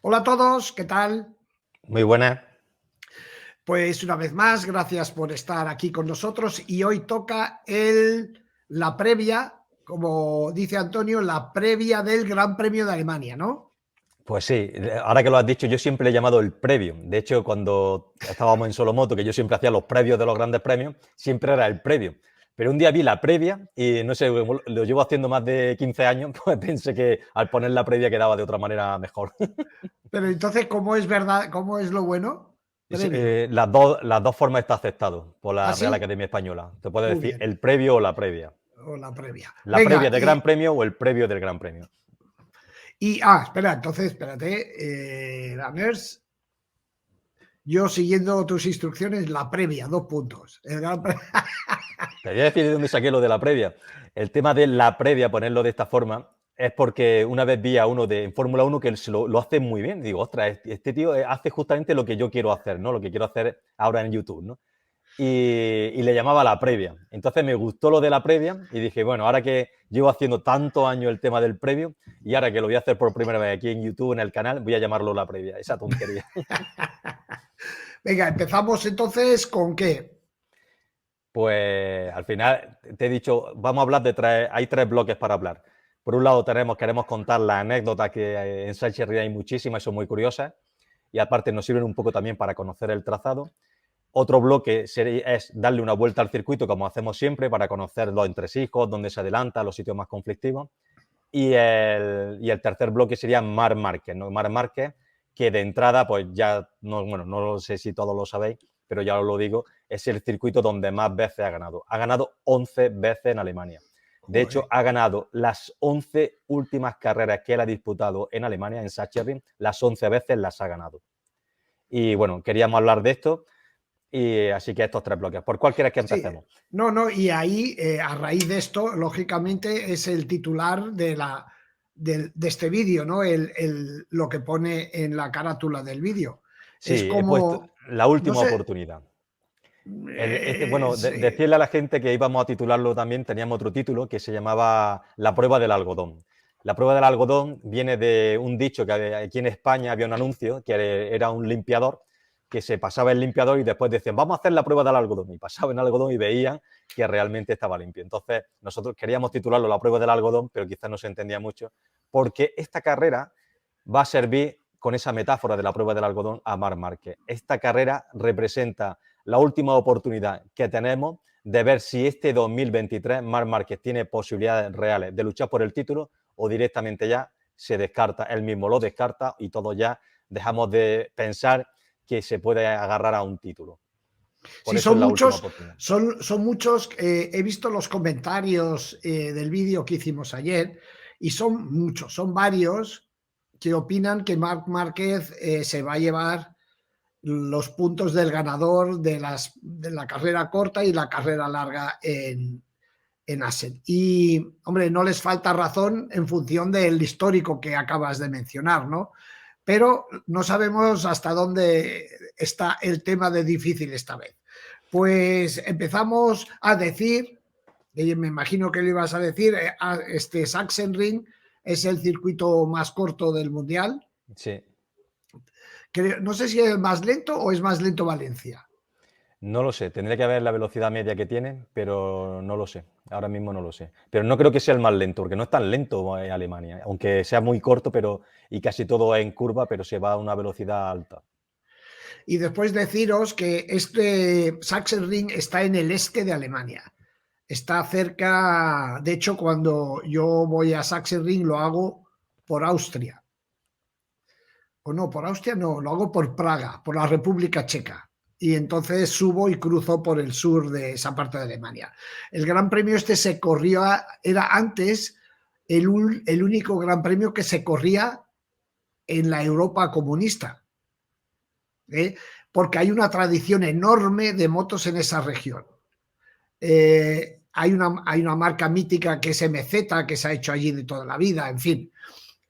Hola a todos, ¿qué tal? Muy buenas. Pues una vez más, gracias por estar aquí con nosotros y hoy toca la previa, como dice Antonio, la previa del Gran Premio de Alemania, ¿no? Pues sí, ahora que lo has dicho, yo siempre le he llamado el previo. De hecho, cuando estábamos en Solomoto, que yo siempre hacía los previos de los grandes premios, siempre era el previo. Pero un día vi la previa y no sé, como lo llevo haciendo más de 15 años, pues pensé que al poner la previa quedaba de otra manera mejor. Pero entonces, ¿cómo es verdad? ¿Cómo es lo bueno? Previo. Las dos formas está aceptado por ¿Ah, la Real sí? Academia Española. Te puede Muy decir bien. el previo o la previa. O la previa. La Venga, previa del Gran Premio o el previo del Gran Premio. espera, entonces, espérate, Lanners, yo siguiendo tus instrucciones, la previa, 2 puntos. Te voy a decir de dónde saqué lo de la previa. El tema de la previa, ponerlo de esta forma, es porque una vez vi a uno en Fórmula 1 que lo hace muy bien. Digo, ostras, este tío hace justamente lo que yo quiero hacer, ¿no? Lo que quiero hacer ahora en YouTube, ¿no? Y le llamaba la previa. Entonces me gustó lo de la previa y dije, bueno, ahora que llevo haciendo tantos años el tema del previo y ahora que lo voy a hacer por primera vez aquí en YouTube, en el canal, voy a llamarlo la previa. Esa tontería. Venga, empezamos entonces con qué. Pues al final te he dicho, vamos a hablar hay tres bloques para hablar. Por un lado queremos contar las anécdotas que en Sánchez hay muchísimas y son muy curiosas y aparte nos sirven un poco también para conocer el trazado. Otro bloque es darle una vuelta al circuito como hacemos siempre para conocer los entresijos, dónde se adelanta, los sitios más conflictivos. Y el tercer bloque sería Marc Márquez, ¿no? Marc Márquez, que de entrada, pues ya, no, bueno, no sé si todos lo sabéis, pero ya os lo digo, es el circuito donde más veces ha ganado. Ha ganado 11 veces en Alemania. De hecho, Joder. ha ganado las 11 últimas carreras que él ha disputado en Alemania, en Sachsenring, las 11 veces las ha ganado. Y bueno, queríamos hablar de esto, y así que estos tres bloques. ¿Por cuál quieres que Sí, empecemos? no, y ahí, a raíz de esto, lógicamente, es el titular de este vídeo, ¿no? Lo que pone en la carátula del vídeo. Es Sí, he puesto como, la no última sé, oportunidad. Bueno, sí, decirle a la gente que íbamos a titularlo también, teníamos otro título que se llamaba La prueba del algodón. La prueba del algodón viene de un dicho que aquí en España había un anuncio que era un limpiador que se pasaba el limpiador y después decían, vamos a hacer la prueba del algodón. Y pasaban el algodón y veían que realmente estaba limpio. Entonces, nosotros queríamos titularlo La prueba del algodón, pero quizás no se entendía mucho, porque esta carrera va a servir con esa metáfora de la prueba del algodón a Marc Márquez. Esta carrera representa la última oportunidad que tenemos de ver si este 2023 Marc Márquez tiene posibilidades reales de luchar por el título o directamente ya se descarta, él mismo lo descarta y todos ya dejamos de pensar que se puede agarrar a un título. Por sí, eso es son la última muchos, oportunidad. son muchos, he visto los comentarios del vídeo que hicimos ayer y son muchos, son varios que opinan que Marc Márquez se va a llevar los puntos del ganador de la carrera corta y la carrera larga en Assen. Y, hombre, no les falta razón en función del histórico que acabas de mencionar, ¿no? Pero no sabemos hasta dónde está el tema de difícil esta vez. Pues empezamos a decir, y me imagino que lo ibas a decir, este Sachsenring es el circuito más corto del mundial. Sí. No sé si es más lento o es más lento Valencia. No lo sé, tendría que ver la velocidad media que tiene, pero no lo sé. Ahora mismo no lo sé. Pero no creo que sea el más lento, porque no es tan lento Alemania, aunque sea muy corto pero, y casi todo es en curva, pero se va a una velocidad alta. Y después deciros que este Sachsenring está en el este de Alemania. Está cerca, de hecho, cuando yo voy a Sachsenring lo hago por Austria. O no, por Austria no, lo hago por Praga, por la República Checa. Y entonces subo y cruzo por el sur de esa parte de Alemania. El Gran Premio este se corría, era antes el único Gran Premio que se corría en la Europa comunista, ¿eh? Porque hay una tradición enorme de motos en esa región. Hay una marca mítica que es MZ, que se ha hecho allí de toda la vida, en fin.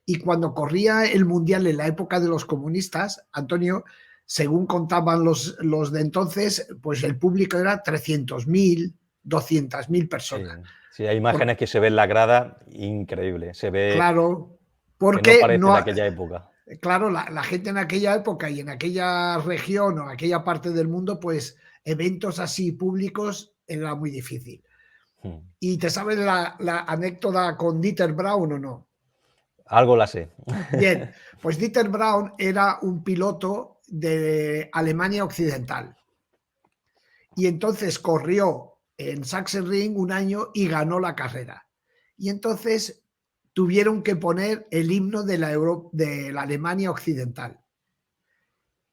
Y cuando corría el Mundial en la época de los comunistas, Antonio, según contaban los de entonces, pues el público era 300.000, 200.000 Sí, personas. sí, hay Por, imágenes que se ven en la grada, increíble. Se ve claro, que no porque parece de no, aquella época. claro, la gente en aquella época y en aquella región o aquella parte del mundo, pues eventos así públicos era muy difícil. Mm. ¿Y te sabes la anécdota con Dieter Braun o no? Algo la sé. Bien, pues Dieter Braun era un piloto de Alemania Occidental y entonces corrió en Sachsenring un año y ganó la carrera. Y entonces tuvieron que poner el himno de la Alemania Occidental.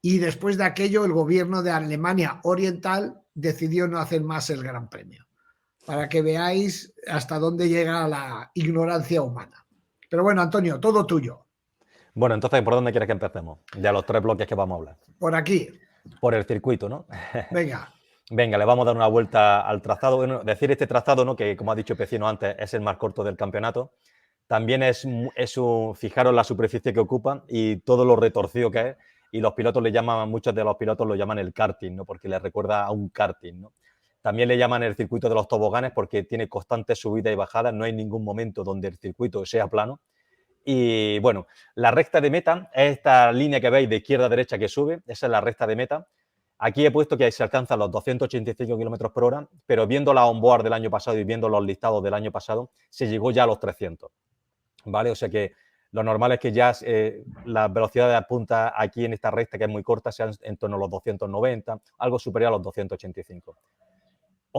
Y después de aquello, el gobierno de Alemania Oriental decidió no hacer más el Gran Premio, para que veáis hasta dónde llega la ignorancia humana. Pero bueno, Antonio, todo tuyo. Bueno, entonces, ¿por dónde quieres que empecemos? De los 3 bloques que vamos a hablar. Por aquí. Por el circuito, ¿no? Venga. Venga, le vamos a dar una vuelta al trazado. Bueno, decir este trazado, ¿no? Que como ha dicho Pecino antes, es el más corto del campeonato. También fijaros la superficie que ocupa y todo lo retorcido que es. Y los pilotos le llaman, muchos de los pilotos lo llaman el karting, ¿no? Porque les recuerda a un karting, ¿no? También le llaman el circuito de los toboganes porque tiene constantes subidas y bajadas. No hay ningún momento donde el circuito sea plano. Y bueno, la recta de meta es esta línea que veis de izquierda a derecha que sube. Esa es la recta de meta. Aquí he puesto que se alcanzan los 285 km por hora, pero viendo la onboard del año pasado y viendo los listados del año pasado, se llegó ya a los 300. ¿Vale? O sea que lo normal es que ya las velocidades de punta aquí en esta recta, que es muy corta, sean en torno a los 290, algo superior a los 285.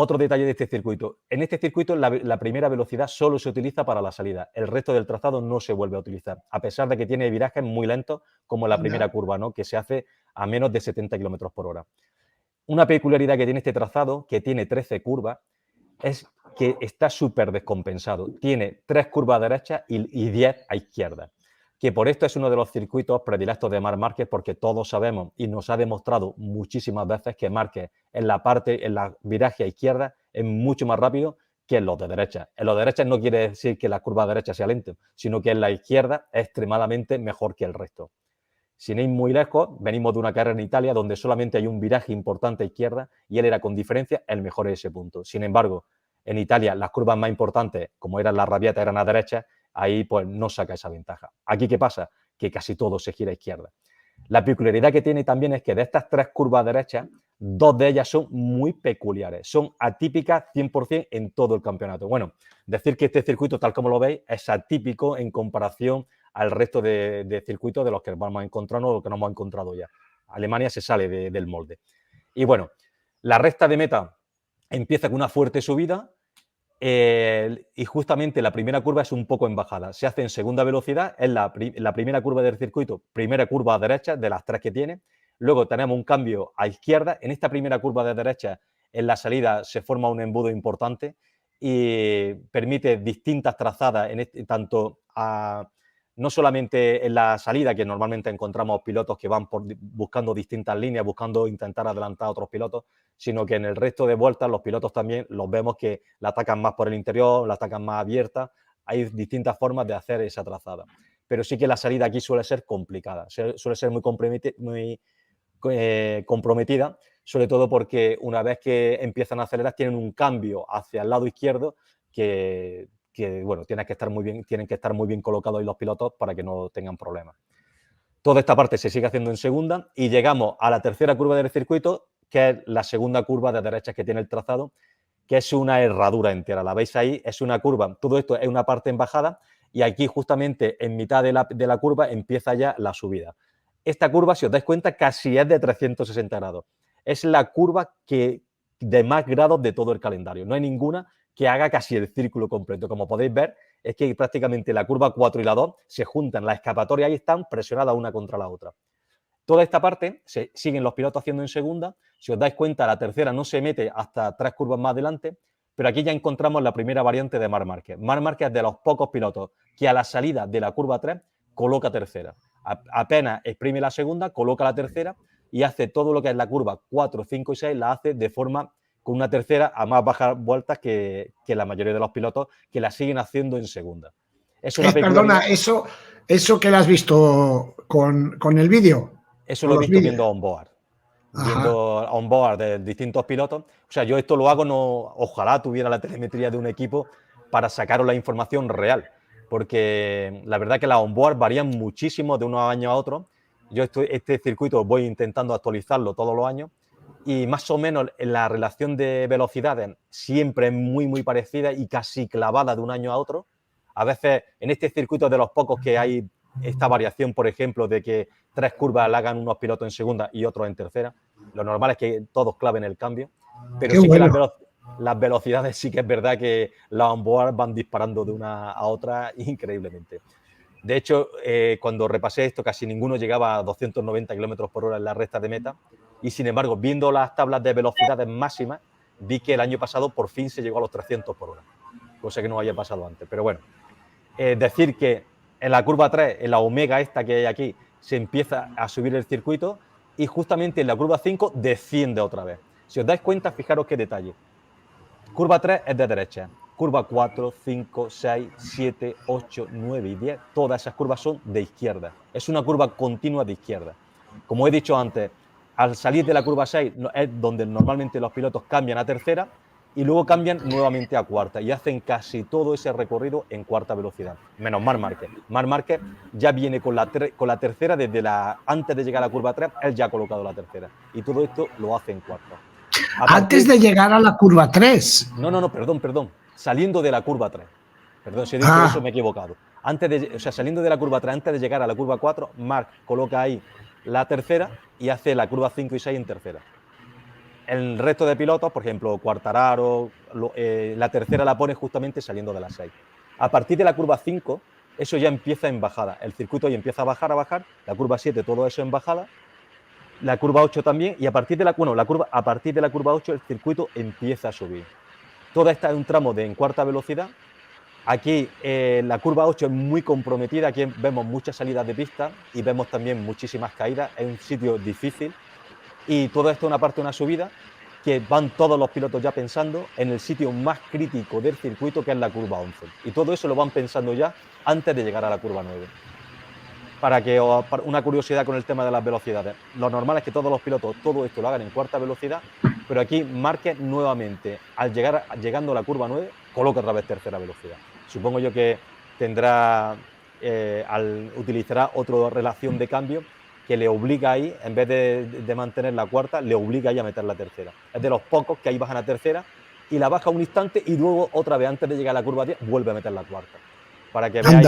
Otro detalle de este circuito. En este circuito la primera velocidad solo se utiliza para la salida. El resto del trazado no se vuelve a utilizar, a pesar de que tiene virajes muy lentos, como la primera curva, ¿no? Que se hace a menos de 70 km por hora. Una peculiaridad que tiene este trazado, que tiene 13 curvas, es que está súper descompensado. Tiene 3 curvas a derecha y 10 a izquierda. Que por esto es uno de los circuitos predilectos de Marc Márquez, porque todos sabemos y nos ha demostrado muchísimas veces que Márquez en la viraje a izquierda es mucho más rápido que en los de derecha. En los de derecha no quiere decir que la curva derecha sea lenta, sino que en la izquierda es extremadamente mejor que el resto. Sin ir muy lejos, venimos de una carrera en Italia donde solamente hay un viraje importante a izquierda y él era con diferencia el mejor en ese punto. Sin embargo, en Italia las curvas más importantes, como eran las rabietas, eran a derecha, ahí pues no saca esa ventaja. Aquí, ¿qué pasa? Que casi todo se gira a izquierda. La peculiaridad que tiene también es que de estas 3 curvas derechas, 2 de ellas son muy peculiares, son atípicas 100% en todo el campeonato. Bueno, decir que este circuito, tal como lo veis, es atípico en comparación al resto de circuitos de los que vamos a encontrarnos o los que nos hemos encontrado ya. Alemania se sale del molde. Y bueno, la recta de meta empieza con una fuerte subida, y justamente la primera curva es un poco en bajada. Se hace en segunda velocidad, es la primera curva del circuito, primera curva a derecha de las 3 que tiene. Luego tenemos un cambio a izquierda. En esta primera curva de derecha, en la salida se forma un embudo importante y permite distintas trazadas, tanto no solamente en la salida, que normalmente encontramos pilotos que van buscando distintas líneas, buscando intentar adelantar a otros pilotos, sino que en el resto de vueltas los pilotos también los vemos que la atacan más por el interior, la atacan más abierta. Hay distintas formas de hacer esa trazada. Pero sí que la salida aquí suele ser complicada, suele ser muy comprometida, sobre todo porque una vez que empiezan a acelerar tienen un cambio hacia el lado izquierdo que bueno, tienen que estar muy bien colocados ahí los pilotos para que no tengan problemas. Toda esta parte se sigue haciendo en segunda y llegamos a la tercera curva del circuito, que es la segunda curva de derechas que tiene el trazado, que es una herradura entera. La veis ahí, es una curva. Todo esto es una parte en bajada y aquí justamente en mitad de la curva empieza ya la subida. Esta curva, si os dais cuenta, casi es de 360 grados. Es la curva de más grados de todo el calendario. No hay ninguna que haga casi el círculo completo. Como podéis ver, es que prácticamente la curva 4 y la 2 se juntan, las escapatorias ahí están presionadas una contra la otra. Toda esta parte se siguen los pilotos haciendo en segunda. Si os dais cuenta, la tercera no se mete hasta 3 curvas más adelante, pero aquí ya encontramos la primera variante de Marc Márquez. Marc Márquez es de los pocos pilotos que a la salida de la curva 3 coloca tercera. Apenas exprime la segunda, coloca la tercera y hace todo lo que es la curva 4, 5 y 6, la hace de forma con una tercera a más bajas vueltas que la mayoría de los pilotos que la siguen haciendo en segunda. Es una Perdona, eso que lo has visto con el vídeo. Eso lo he visto viendo onboard. Viendo onboard de distintos pilotos. O sea, yo esto lo hago, ojalá tuviera la telemetría de un equipo para sacaros la información real. porque la verdad que las onboard varían muchísimo de unos años a otros. Yo este circuito voy intentando actualizarlo todos los años y más o menos la relación de velocidades siempre es muy parecida y casi clavada de un año a otro. A veces en este circuito de los pocos que hay esta variación, por ejemplo, de que 3 curvas la hagan unos pilotos en segunda y otros en tercera. Lo normal es que todos claven el cambio, pero Qué sí que bueno. las velocidades sí que es verdad que las onboard van disparando de una a otra increíblemente. De hecho, cuando repasé esto, casi ninguno llegaba a 290 km por hora en la recta de meta. Y sin embargo, viendo las tablas de velocidades máximas, vi que el año pasado por fin se llegó a los 300 por hora, cosa que no había pasado antes. Pero bueno, decir que en la curva 3, en la omega esta que hay aquí, se empieza a subir el circuito y justamente en la curva 5 desciende otra vez. Si os dais cuenta, fijaros qué detalle. Curva 3 es de derecha. Curva 4, 5, 6, 7, 8, 9 y 10, todas esas curvas son de izquierda. Es una curva continua de izquierda. Como he dicho antes, al salir de la curva 6 es donde normalmente los pilotos cambian a tercera y luego cambian nuevamente a cuarta y hacen casi todo ese recorrido en cuarta velocidad. Menos Marc Márquez. Marc Márquez ya viene con la tercera antes de llegar a la curva 3, él ya ha colocado la tercera. Y todo esto lo hace en cuarta. Antes de llegar a la curva 3. No, perdón. Saliendo de la curva 3. Perdón, si he dicho eso me he equivocado. Saliendo de la curva 3, antes de llegar a la curva 4, Marc coloca ahí la tercera y hace la curva 5 y 6 en tercera. El resto de pilotos, por ejemplo, Quartararo, la tercera la pone justamente saliendo de la 6. A partir de la curva 5, eso ya empieza en bajada. El circuito ya empieza a bajar. La curva 7, todo eso en bajada. La curva 8 también, y a partir de la curva 8 el circuito empieza a subir. Toda esta es un tramo en cuarta velocidad. Aquí la curva 8 es muy comprometida, aquí vemos muchas salidas de pista y vemos también muchísimas caídas, es un sitio difícil y todo esto es una parte de una subida que van todos los pilotos ya pensando en el sitio más crítico del circuito, que es la curva 11, y todo eso lo van pensando ya antes de llegar a la curva 9. Para una curiosidad con el tema de las velocidades, lo normal es que todos los pilotos todo esto lo hagan en cuarta velocidad, pero aquí Márquez nuevamente, llegando a la curva 9, coloca otra vez tercera velocidad. Supongo yo que utilizará otra relación de cambio que le obliga ahí, en vez de mantener la cuarta, le obliga ahí a meter la tercera. Es de los pocos que ahí bajan a tercera y la baja un instante y luego otra vez antes de llegar a la curva 10 vuelve a meter la cuarta. Para que veáis,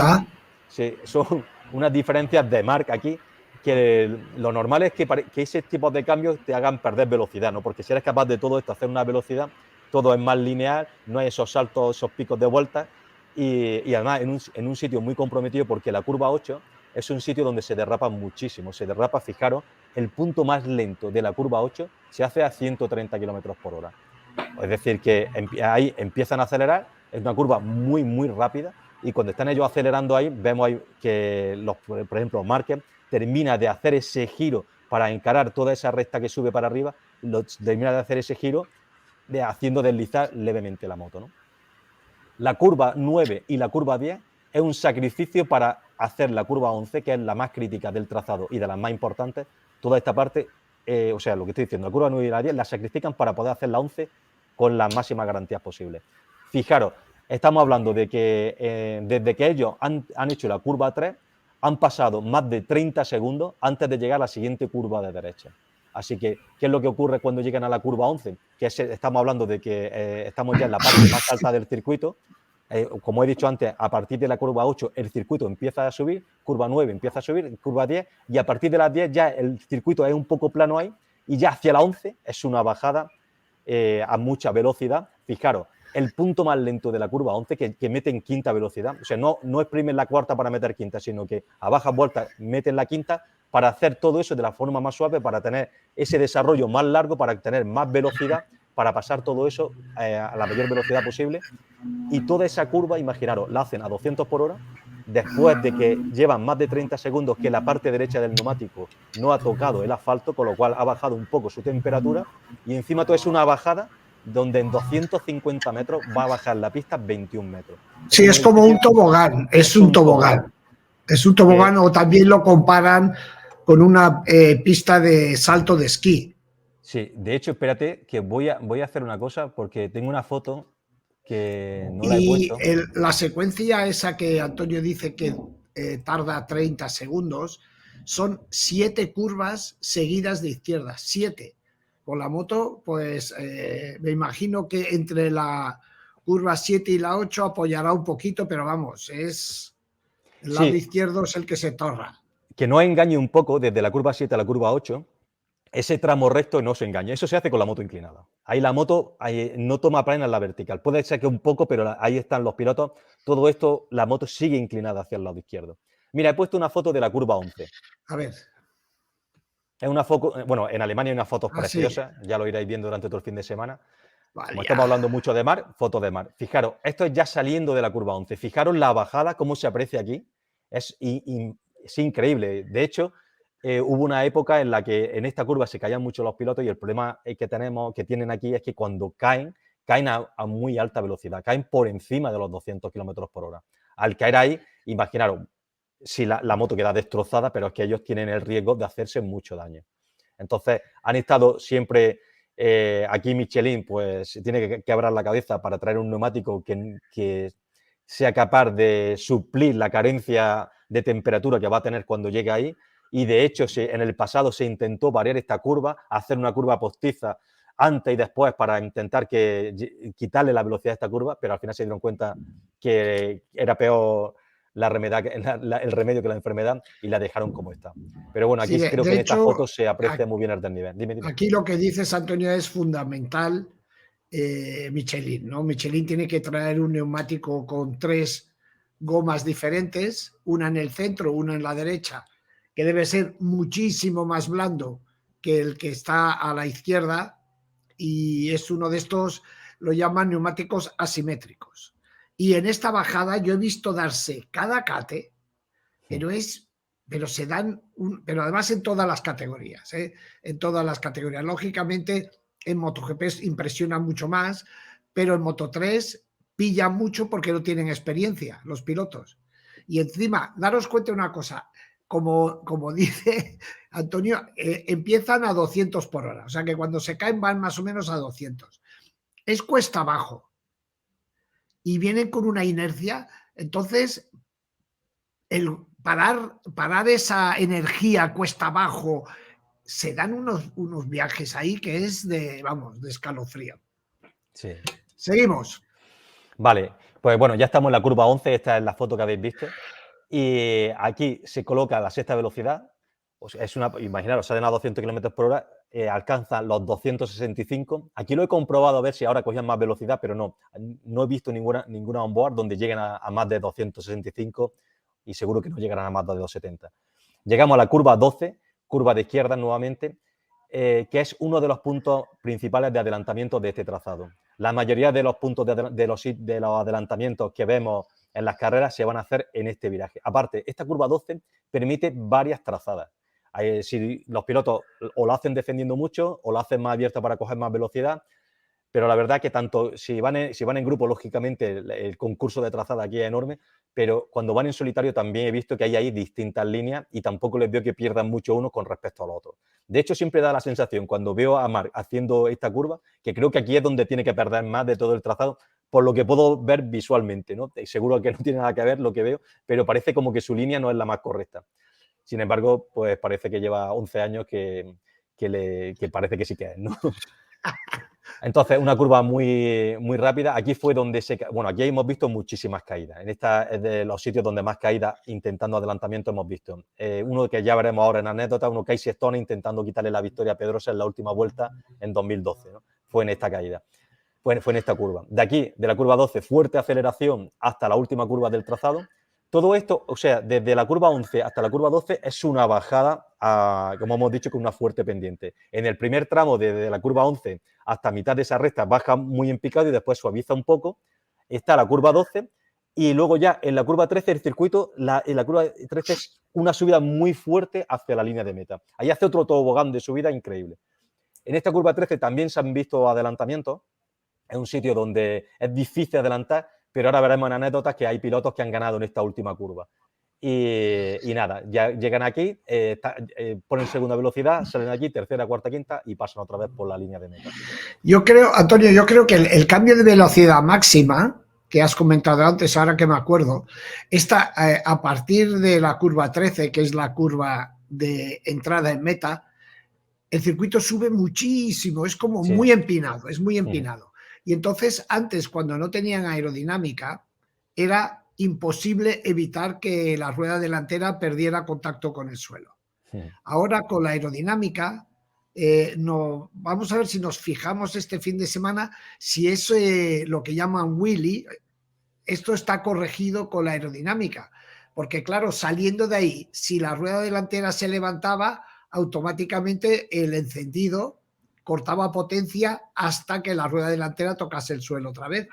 sí, son unas diferencias de Marc aquí, que lo normal es que ese tipo de cambios te hagan perder velocidad, ¿no? Porque si eres capaz de todo esto, hacer una velocidad, todo es más lineal, no hay esos saltos, esos picos de vuelta y además en un sitio muy comprometido, porque la curva 8 es un sitio donde se derrapa muchísimo. Se derrapa, fijaros, el punto más lento de la curva 8 se hace a 130 km por hora. Es decir, que ahí empiezan a acelerar, es una curva muy rápida. Y cuando están ellos acelerando ahí, vemos ahí que, por ejemplo, Márquez termina de hacer ese giro para encarar toda esa recta que sube para arriba, termina de hacer ese giro haciendo deslizar levemente la moto, ¿no? La curva 9 y la curva 10 es un sacrificio para hacer la curva 11, que es la más crítica del trazado y de las más importantes. Toda esta parte, o sea, lo que estoy diciendo, la curva 9 y la 10 la sacrifican para poder hacer la 11 con las máximas garantías posibles. Fijaros, estamos hablando de que desde que ellos han hecho la curva 3, han pasado más de 30 segundos antes de llegar a la siguiente curva de derecha. Así que, ¿qué es lo que ocurre cuando llegan a la curva 11? Que estamos hablando de que estamos ya en la parte más alta del circuito. Como he dicho antes, a partir de la curva 8 el circuito empieza a subir, curva 9 empieza a subir, curva 10, y a partir de las 10 ya el circuito es un poco plano ahí, y ya hacia la 11 es una bajada a mucha velocidad. Fijaros, el punto más lento de la curva 11 que mete en quinta velocidad, o sea, no exprimen la cuarta para meter quinta, sino que a bajas vueltas meten la quinta para hacer todo eso de la forma más suave, para tener ese desarrollo más largo, para tener más velocidad, para pasar todo eso a la mayor velocidad posible. Y toda esa curva, imaginaros, la hacen a 200 por hora, después de que llevan más de 30 segundos que la parte derecha del neumático no ha tocado el asfalto, con lo cual ha bajado un poco su temperatura, y encima todo es una bajada donde en 250 metros va a bajar la pista 21 metros. Sí, es como un tobogán, es un tobogán. Es un tobogán, o también lo comparan con una pista de salto de esquí. Sí, de hecho, espérate, que voy a hacer una cosa, porque tengo una foto que no la he Y puesto. la secuencia esa que Antonio dice que tarda 30 segundos, son 7 curvas seguidas de izquierda, 7. Con la moto, pues me imagino que entre la curva 7 y la 8 apoyará un poquito, pero vamos, es el lado Sí, izquierdo es el que se torra. que no engañe un poco desde la curva 7 a la curva 8, ese tramo recto no se engaña. Eso se hace con la moto inclinada. Ahí la moto no toma plena en la vertical. Puede ser que un poco, pero ahí están los pilotos. Todo esto, la moto sigue inclinada hacia el lado izquierdo. Mira, he puesto una foto de la curva 11. A ver, Es una foto, bueno, en Alemania hay unas fotos así, preciosas, ya lo iréis viendo durante todo el fin de semana. Como vale, estamos ya. hablando mucho de mar, foto de mar. Fijaros, esto es ya saliendo de la curva 11. Fijaros la bajada, cómo se aprecia aquí. Es, es increíble. De hecho, hubo una época en la que en esta curva se caían mucho los pilotos y el problema que tienen aquí es que cuando caen, caen a muy alta velocidad, caen por encima de los 200 kilómetros por hora. Al caer ahí, imaginaros, si la moto queda destrozada, pero es que ellos tienen el riesgo de hacerse mucho daño. Entonces, han estado siempre aquí Michelin, pues tiene que quebrar la cabeza para traer un neumático que sea capaz de suplir la carencia de temperatura que va a tener cuando llegue ahí. Y de hecho, en el pasado se intentó variar esta curva, hacer una curva postiza antes y después para intentar quitarle la velocidad a esta curva, pero al final se dieron cuenta que era peor el remedio que la enfermedad y la dejaron como está. Pero bueno, Sí, aquí creo que de en estas hecho, fotos se aprecia muy bien el desnivel. Dime, dime. aquí lo que dices, Antonio, es fundamental Michelin, ¿no? Michelin tiene que traer un neumático con 3 gomas diferentes, una en el centro, una en la derecha, que debe ser muchísimo más blando que el que está a la izquierda, y es uno de estos, lo llaman neumáticos asimétricos. Y en esta bajada yo he visto darse cada cate, pero es pero se dan pero además en todas las categorías, en todas las categorías. Lógicamente en MotoGP impresiona mucho más, pero en Moto3 pilla mucho porque no tienen experiencia los pilotos. Y encima, daros cuenta de una cosa, como dice Antonio, empiezan a 200 por hora, o sea que cuando se caen van más o menos a 200. Es cuesta abajo y vienen con una inercia, entonces el parar esa energía cuesta abajo, se dan unos viajes ahí que es de, vamos, de escalofrío. Sí. Seguimos. Vale, pues bueno, ya estamos en la curva 11, esta es la foto que habéis visto. Y aquí se coloca la sexta velocidad. O sea, imaginaros, salen a 200 kilómetros por hora, alcanzan los 265. Aquí lo he comprobado a ver si ahora cogían más velocidad, pero no he visto ninguna onboard donde lleguen a más de 265 y seguro que no llegarán a más de 270. Llegamos a la curva 12, curva de izquierda nuevamente, que es uno de los puntos principales de adelantamiento de este trazado. La mayoría de los puntos de los adelantamientos que vemos en las carreras se van a hacer en este viraje. Aparte, esta curva 12 permite varias trazadas. Si los pilotos o lo hacen defendiendo mucho o lo hacen más abierta para coger más velocidad, pero la verdad que tanto si van en grupo, lógicamente el concurso de trazada aquí es enorme, pero cuando van en solitario también he visto que hay ahí distintas líneas y tampoco les veo que pierdan mucho uno con respecto al otro. De hecho, siempre da la sensación, cuando veo a Marc haciendo esta curva, que creo que aquí es donde tiene que perder más de todo el trazado, por lo que puedo ver visualmente, ¿no? Seguro que no tiene nada que ver lo que veo, pero parece como que su línea no es la más correcta. Sin embargo, pues parece que lleva 11 años que parece que sí que es, ¿no? Entonces, una curva muy, muy rápida. Aquí fue donde bueno, aquí hemos visto muchísimas caídas. En esta es de los sitios donde más caídas intentando adelantamiento hemos visto. Uno que ya veremos ahora en anécdota, uno Casey Stoner intentando quitarle la victoria a Pedrosa en la última vuelta en 2012, ¿no? Fue en esta caída. Fue en esta curva. De aquí, de la curva 12, fuerte aceleración hasta la última curva del trazado. Todo esto, o sea, desde la curva 11 hasta la curva 12 es una bajada, como hemos dicho, con una fuerte pendiente. En el primer tramo, desde la curva 11 hasta mitad de esa recta, baja muy en picado y después suaviza un poco. Está la curva 12 y luego ya en la curva 13 el circuito, en la curva 13 es una subida muy fuerte hacia la línea de meta. Ahí hace otro tobogán de subida increíble. En esta curva 13 también se han visto adelantamientos. Es un sitio donde es difícil adelantar, pero ahora veremos en anécdotas que hay pilotos que han ganado en esta última curva. y nada, ya llegan aquí, ponen segunda velocidad, salen aquí, tercera, cuarta, quinta y pasan otra vez por la línea de meta. Yo creo, Antonio, yo creo que el cambio de velocidad máxima que has comentado antes, ahora que me acuerdo, está a partir de la curva 13, que es la curva de entrada en meta, el circuito sube muchísimo, es como Sí. muy empinado, es muy empinado. Y entonces antes, cuando no tenían aerodinámica, era imposible evitar que la rueda delantera perdiera contacto con el suelo. Ahora con la aerodinámica, no, vamos a ver si nos fijamos este fin de semana, si es lo que llaman wheelie, esto está corregido con la aerodinámica, porque claro, saliendo de ahí, si la rueda delantera se levantaba, automáticamente el encendido cortaba potencia hasta que la rueda delantera tocase el suelo otra vez.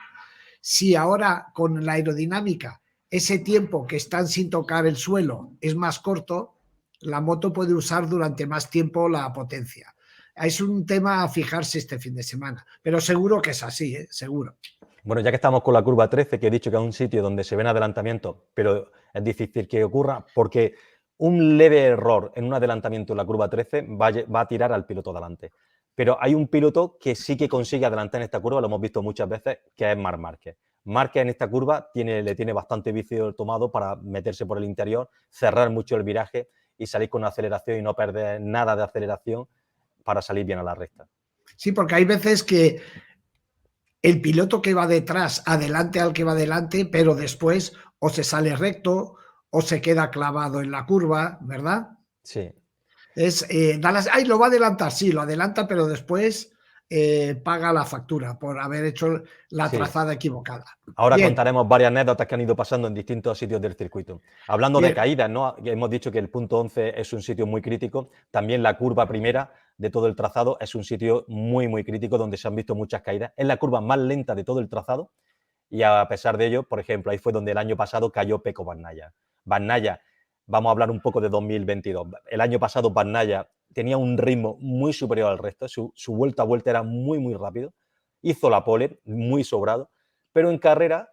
Si ahora con la aerodinámica ese tiempo que están sin tocar el suelo es más corto, la moto puede usar durante más tiempo la potencia. Es un tema a fijarse este fin de semana, pero seguro que es así, seguro. Bueno, ya que estamos con la curva 13, que he dicho que es un sitio donde se ven adelantamientos, pero es difícil que ocurra porque un leve error en un adelantamiento en la curva 13 va a tirar al piloto adelante. Pero hay un piloto que sí que consigue adelantar en esta curva, lo hemos visto muchas veces, que es Marc Márquez. Márquez en esta curva le tiene bastante vicio tomado para meterse por el interior, cerrar mucho el viraje y salir con una aceleración y no perder nada de aceleración para salir bien a la recta. Sí, porque hay veces que el piloto que va detrás adelante al que va delante, pero después o se sale recto o se queda clavado en la curva, ¿verdad? Sí. Ay, lo va a adelantar, sí, lo adelanta, pero después paga la factura por haber hecho la trazada equivocada. Ahora Bien. contaremos varias anécdotas que han ido pasando en distintos sitios del circuito. Hablando de caídas, ¿no? Hemos dicho que el punto 11 es un sitio muy crítico. También la curva primera de todo el trazado es un sitio muy, muy crítico donde se han visto muchas caídas. Es la curva más lenta de todo el trazado y a pesar de ello, por ejemplo, ahí fue donde el año pasado cayó Pecco Bagnaia. Bagnaia, vamos a hablar un poco de 2022. El año pasado Bagnaia tenía un ritmo muy superior al resto. Su vuelta a vuelta era muy, muy rápido. Hizo la pole, muy sobrado. Pero en carrera,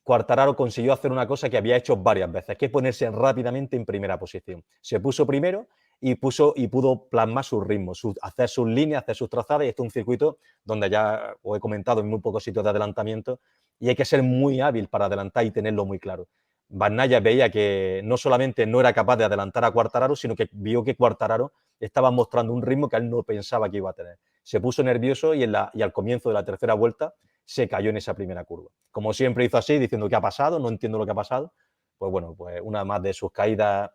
Quartararo consiguió hacer una cosa que había hecho varias veces, que es ponerse rápidamente en primera posición. Se puso primero y pudo plasmar sus ritmos, hacer sus líneas, hacer sus trazadas, y esto es un circuito donde ya os he comentado en muy pocos sitios de adelantamiento y hay que ser muy hábil para adelantar y tenerlo muy claro. Bagnaia veía que no solamente no era capaz de adelantar a Quartararo, sino que vio que Quartararo estaba mostrando un ritmo que él no pensaba que iba a tener. Se puso nervioso y al comienzo de la tercera vuelta se cayó en esa primera curva. Como siempre hizo así, diciendo ¿qué ha pasado? No entiendo lo que ha pasado. Pues bueno, pues una más de sus caídas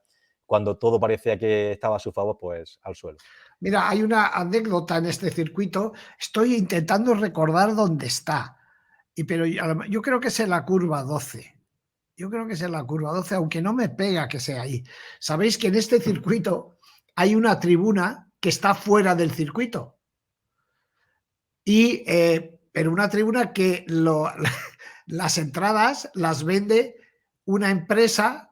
cuando todo parecía que estaba a su favor, pues al suelo. Mira, hay una anécdota en este circuito. Estoy intentando recordar dónde está, pero yo creo que es en la curva 12. Yo creo que es en la curva 12, aunque no me pega que sea ahí. Sabéis que en este circuito hay una tribuna que está fuera del circuito. Pero una tribuna que las entradas las vende una empresa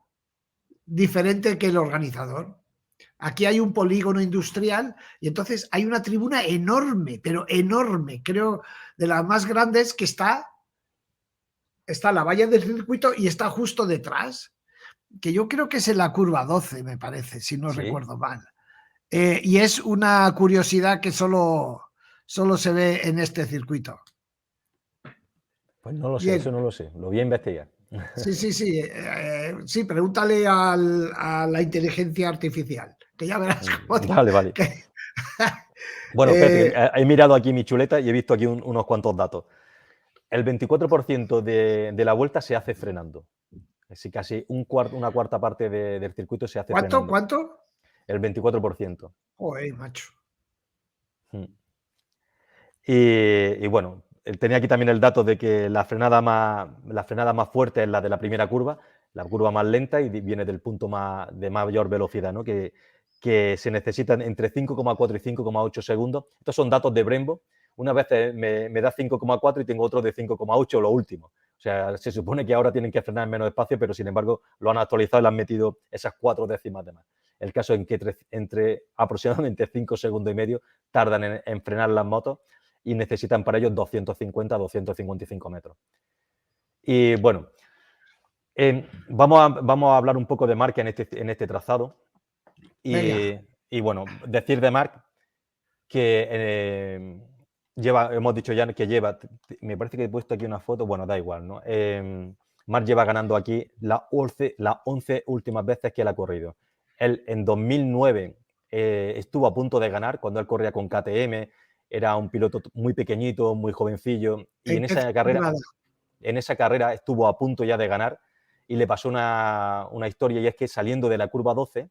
diferente que el organizador. Aquí hay un polígono industrial y entonces hay una tribuna enorme, pero enorme, creo de las más grandes, que está la valla del circuito y está justo detrás, que yo creo que es en la curva 12, me parece, si no recuerdo mal. Y es una curiosidad que solo se ve en este circuito. Pues no lo sé, Bien. eso no lo sé, lo voy a investigar. Sí, sí, sí. Sí, pregúntale a la inteligencia artificial, que ya verás cómo Vale, vale. Bueno, fíjate, he mirado aquí mi chuleta y he visto aquí unos cuantos datos. El 24% de la vuelta se hace frenando. Así casi una cuarta parte del circuito se hace frenando. ¿Cuánto? El 24%. Joder, macho. Y bueno, tenía aquí también el dato de que la frenada más fuerte es la de la primera curva, la curva más lenta y viene del punto de mayor velocidad, ¿no? que se necesitan entre 5,4 y 5,8 segundos. Estos son datos de Brembo. Unas veces me da 5,4 y tengo otro de 5,8, lo último. O sea, se supone que ahora tienen que frenar en menos espacio, pero sin embargo lo han actualizado y le han metido esas 4 décimas de más. El caso es que entre aproximadamente 5 segundos y medio tardan en frenar las motos y necesitan para ello 250-255 metros. Y bueno, Vamos a hablar un poco de Marc en este trazado. Y bueno, decir de Marc que hemos dicho ya que lleva, me parece que he puesto aquí una foto, bueno, da igual, ¿no? Marc lleva ganando aquí las 11 últimas veces que él ha corrido. Él en 2009 estuvo a punto de ganar cuando él corría con KTM, era un piloto muy pequeñito, muy jovencillo, y en esa carrera estuvo a punto ya de ganar y le pasó una historia, y es que saliendo de la curva 12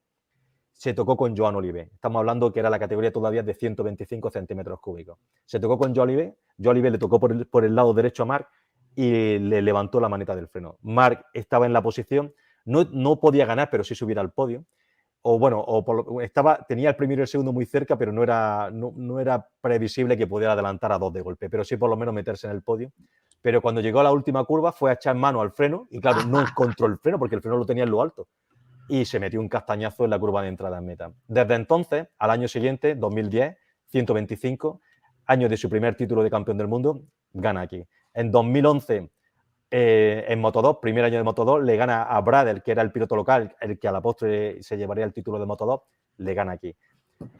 se tocó con Joan Oliver. Estamos hablando que era la categoría todavía de 125 centímetros cúbicos. Se tocó con Joan Oliver, Joan Oliver le tocó por el lado derecho a Marc y le levantó la maneta del freno. Marc estaba en la posición, no podía ganar, pero sí subir al podio. O bueno, tenía el primero y el segundo muy cerca, pero no era previsible que pudiera adelantar a 2 de golpe, pero sí por lo menos meterse en el podio. Pero cuando llegó a la última curva fue a echar mano al freno y claro, no encontró el freno porque el freno lo tenía en lo alto y se metió un castañazo en la curva de entrada en meta. Desde entonces, al año siguiente, 2010, 125, año de su primer título de campeón del mundo, gana aquí. En 2011, en Moto2, primer año de Moto2, le gana a Bradel, que era el piloto local, el que a la postre se llevaría el título de Moto2, le gana aquí.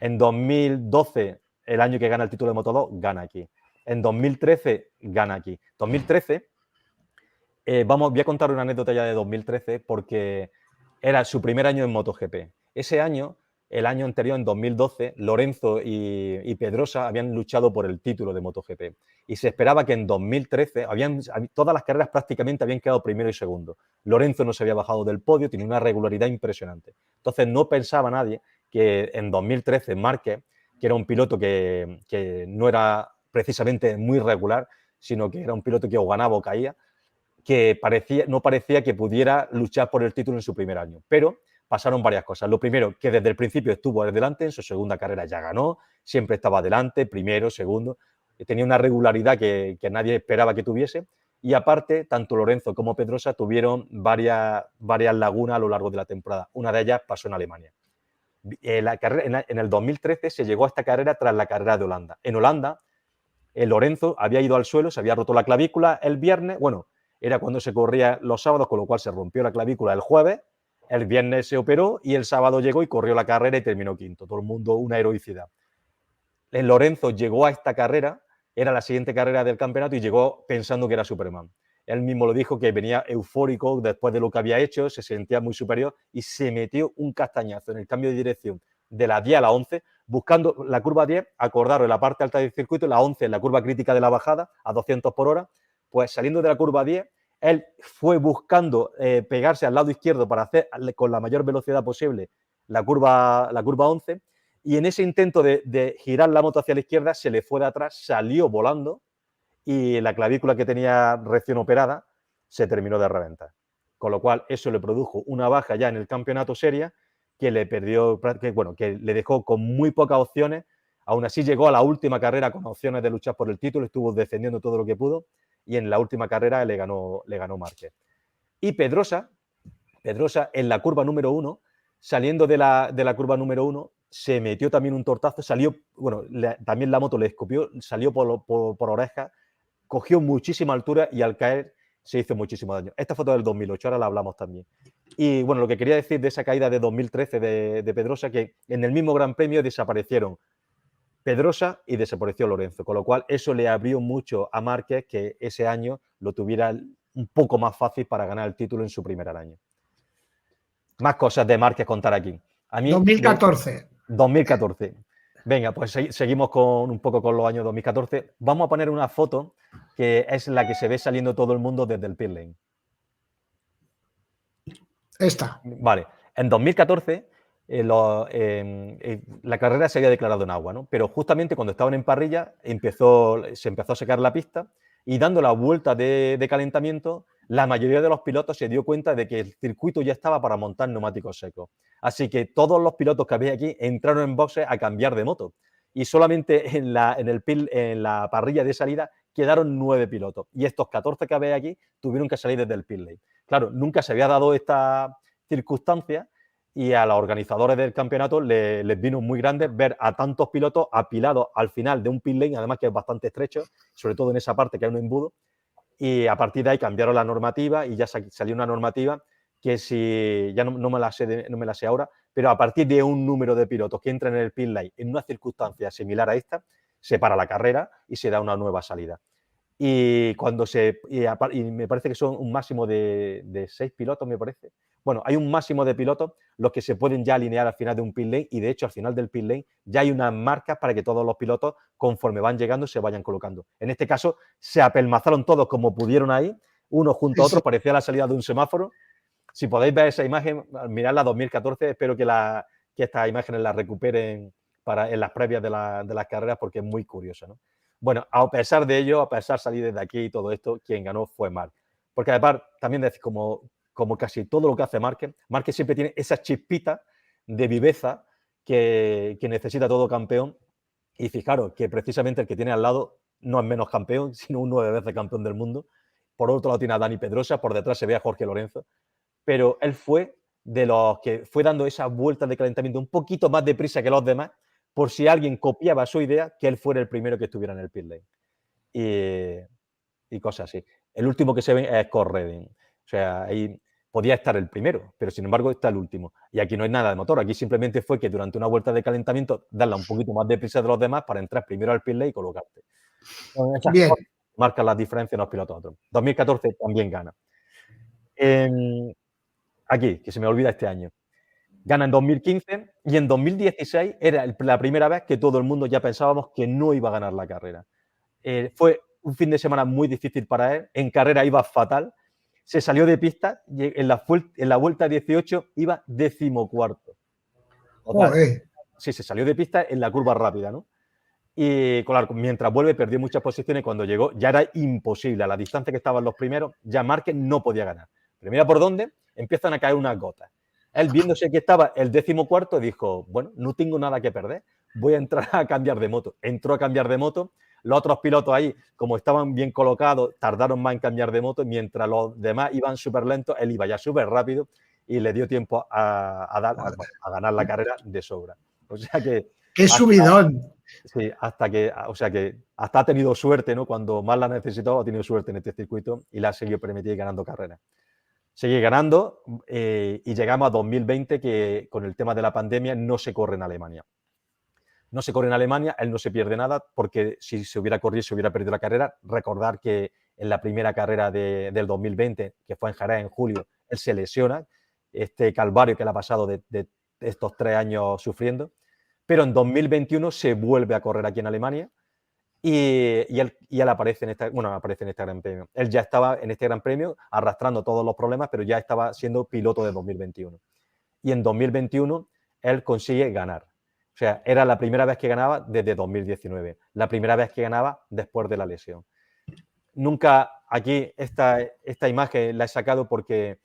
En 2012, el año que gana el título de Moto2, gana aquí. En 2013, gana aquí. 2013, voy a contar una anécdota ya de 2013 porque era su primer año en MotoGP. Ese año, el año anterior, en 2012, Lorenzo y Pedrosa habían luchado por el título de MotoGP. Y se esperaba que en 2013, todas las carreras prácticamente habían quedado primero y segundo. Lorenzo no se había bajado del podio, tenía una regularidad impresionante. Entonces no pensaba nadie que en 2013 Márquez, que era un piloto que no era precisamente muy regular, sino que era un piloto que o ganaba o caía, que no parecía que pudiera luchar por el título en su primer año. Pero pasaron varias cosas. Lo primero, que desde el principio estuvo adelante, en su segunda carrera ya ganó, siempre estaba adelante, primero, segundo, tenía una regularidad que nadie esperaba que tuviese. Y aparte, tanto Lorenzo como Pedrosa tuvieron varias lagunas a lo largo de la temporada. Una de ellas pasó en Alemania. En el 2013 se llegó a esta carrera tras la carrera de Holanda. En Holanda, Lorenzo había ido al suelo, se había roto la clavícula el viernes, bueno, era cuando se corría los sábados, con lo cual se rompió la clavícula el jueves, el viernes se operó y el sábado llegó y corrió la carrera y terminó quinto. Todo el mundo, una heroicidad. Lorenzo llegó a esta carrera, era la siguiente carrera del campeonato y llegó pensando que era Superman. Él mismo lo dijo, que venía eufórico después de lo que había hecho, se sentía muy superior y se metió un castañazo en el cambio de dirección de la 10 a la 11, buscando la curva 10, acordaros en la parte alta del circuito, la 11 en la curva crítica de la bajada a 200 por hora, pues saliendo de la curva 10, él fue buscando pegarse al lado izquierdo para hacer con la mayor velocidad posible la curva 11, y en ese intento de girar la moto hacia la izquierda se le fue de atrás, salió volando y la clavícula que tenía recién operada se terminó de reventar. Con lo cual eso le produjo una baja ya en el campeonato seria que le que le dejó con muy pocas opciones. Aún así llegó a la última carrera con opciones de luchar por el título, estuvo defendiendo todo lo que pudo y en la última carrera le ganó Márquez. Y Pedrosa en la curva número 1, saliendo de la curva número 1, se metió también un tortazo, salió, bueno, también la moto le escupió, salió por orejas, cogió muchísima altura y al caer se hizo muchísimo daño. Esta foto del 2008, ahora la hablamos también. Y bueno, lo que quería decir de esa caída de 2013 de Pedrosa, que en el mismo Gran Premio desaparecieron Pedrosa y desapareció Lorenzo, con lo cual eso le abrió mucho a Márquez que ese año lo tuviera un poco más fácil para ganar el título en su primer año. Más cosas de Márquez contar aquí. A mí, 2014. 2014. Venga, pues seguimos un poco con los años 2014. Vamos a poner una foto que es la que se ve saliendo todo el mundo desde el pit lane. Esta. Vale. En 2014 la carrera se había declarado en agua, ¿no? Pero justamente cuando estaban en parrilla se empezó a secar la pista y dando la vuelta de calentamiento, la mayoría de los pilotos se dio cuenta de que el circuito ya estaba para montar neumáticos secos. Así que todos los pilotos que había aquí entraron en boxes a cambiar de moto. Y solamente en la parrilla de salida quedaron 9 pilotos. Y estos 14 que había aquí tuvieron que salir desde el pit lane. Claro, nunca se había dado esta circunstancia y a los organizadores del campeonato les vino muy grande ver a tantos pilotos apilados al final de un pit lane, además que es bastante estrecho, sobre todo en esa parte que hay un embudo, y a partir de ahí cambiaron la normativa y ya salió una normativa que si, ya no me la sé, no me la sé ahora, pero a partir de un número de pilotos que entran en el pit lane en una circunstancia similar a esta, se para la carrera y se da una nueva salida. Y cuando y me parece que son un máximo de 6 pilotos, me parece. Bueno, hay un máximo de pilotos los que se pueden ya alinear al final de un pit lane y de hecho al final del pit lane ya hay unas marcas para que todos los pilotos conforme van llegando se vayan colocando. En este caso se apelmazaron todos como pudieron ahí, unos junto a otros, parecía la salida de un semáforo. Si podéis ver esa imagen, mirad la 2014, espero que estas imágenes las recuperen en las previas de las carreras porque es muy curiosa, ¿no? Bueno, a pesar de ello, a pesar de salir desde aquí y todo esto, quien ganó fue Marc. Porque además, también decir, como casi todo lo que hace Márquez, Márquez siempre tiene esa chispita de viveza que necesita todo campeón. Y fijaros que precisamente el que tiene al lado no es menos campeón, sino un 9 veces campeón del mundo. Por otro lado tiene a Dani Pedrosa, por detrás se ve a Jorge Lorenzo. Pero él fue de los que fue dando esas vueltas de calentamiento un poquito más deprisa que los demás, por si alguien copiaba su idea, que él fuera el primero que estuviera en el pit lane. Y cosas así. El último que se ve es Scott Redding. O sea, ahí podía estar el primero, pero sin embargo está el último. Y aquí no hay nada de motor, aquí simplemente fue que durante una vuelta de calentamiento darla un poquito más deprisa de los demás para entrar primero al pit lane y colocarte. Con esas Bien. cosas marcan las diferencias unos pilotos a otros. 2014 también gana. Aquí, que se me olvida este año. Gana en 2015 y en 2016 era la primera vez que todo el mundo ya pensábamos que no iba a ganar la carrera. Fue un fin de semana muy difícil para él, en carrera iba fatal, se salió de pista y en la vuelta 18 iba 14º. Sí, se salió de pista en la curva rápida, ¿no? Y claro, mientras vuelve perdió muchas posiciones y cuando llegó ya era imposible, a la distancia que estaban los primeros, ya Márquez no podía ganar. Pero mira por dónde empiezan a caer unas gotas. Él viéndose que estaba el 14º dijo, bueno, no tengo nada que perder, voy a entrar a cambiar de moto. Entró a cambiar de moto, los otros pilotos ahí, como estaban bien colocados, tardaron más en cambiar de moto, mientras los demás iban súper lentos, él iba ya súper rápido y le dio tiempo a ganar la carrera de sobra. O sea que... ¡Qué subidón! Sí, o sea que hasta ha tenido suerte, ¿no? Cuando más la ha necesitado, ha tenido suerte en este circuito y la ha seguido permitiendo ir ganando carreras. Sigue ganando y llegamos a 2020 que con el tema de la pandemia no se corre en Alemania. No se corre en Alemania, él no se pierde nada porque si se hubiera corrido se hubiera perdido la carrera. Recordar que en la primera carrera del 2020, que fue en Jerez en julio, él se lesiona, este calvario que le ha pasado de estos 3 años sufriendo. Pero en 2021 se vuelve a correr aquí en Alemania y él aparece en este Gran Premio. Él ya estaba en este Gran Premio arrastrando todos los problemas, pero ya estaba siendo piloto de 2021. Y en 2021 él consigue ganar. O sea, era la primera vez que ganaba desde 2019, la primera vez que ganaba después de la lesión. Nunca aquí esta imagen la he sacado porque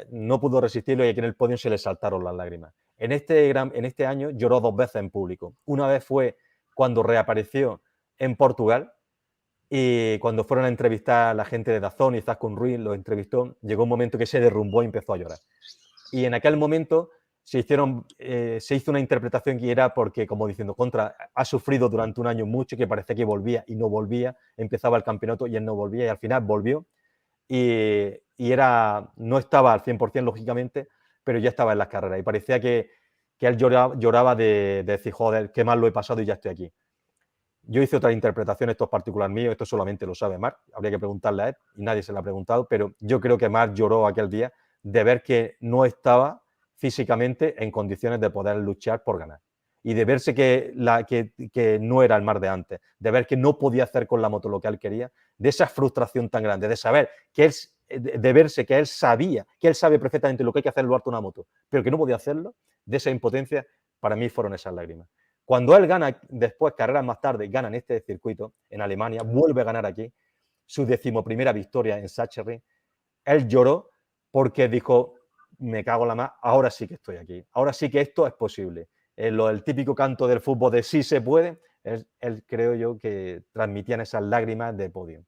no pudo resistirlo y aquí en el podio se le saltaron las lágrimas. En este año lloró 2 veces en público. Una vez fue cuando reapareció en Portugal y cuando fueron a entrevistar a la gente de DAZN y Zaskun Ruiz lo entrevistó, llegó un momento que se derrumbó y empezó a llorar. Y en aquel momento se hizo una interpretación que era porque, como diciendo, ha sufrido durante un año mucho, que parecía que volvía y no volvía, empezaba el campeonato y él no volvía y al final volvió y no estaba al 100% lógicamente, pero ya estaba en las carreras y parecía que él lloraba de decir, joder, qué mal lo he pasado y ya estoy aquí. Yo hice otra interpretación, esto es particular mío, esto solamente lo sabe Marc, habría que preguntarle a él y nadie se lo ha preguntado, pero yo creo que Marc lloró aquel día de ver que no estaba físicamente en condiciones de poder luchar por ganar y de verse que no era el Marc de antes, de ver que no podía hacer con la moto lo que él quería, de esa frustración tan grande, de saber que de verse que él sabe perfectamente lo que hay que hacer en lo alto de una moto, pero que no podía hacerlo, de esa impotencia, para mí fueron esas lágrimas. Cuando él gana después, carreras más tarde, gana en este circuito, en Alemania, vuelve a ganar aquí, su 11ª victoria en Sachsenring, él lloró porque dijo, me cago en la mar, ahora sí que estoy aquí, ahora sí que esto es posible. El típico canto del fútbol de sí se puede, él creo yo que transmitían esas lágrimas de podio.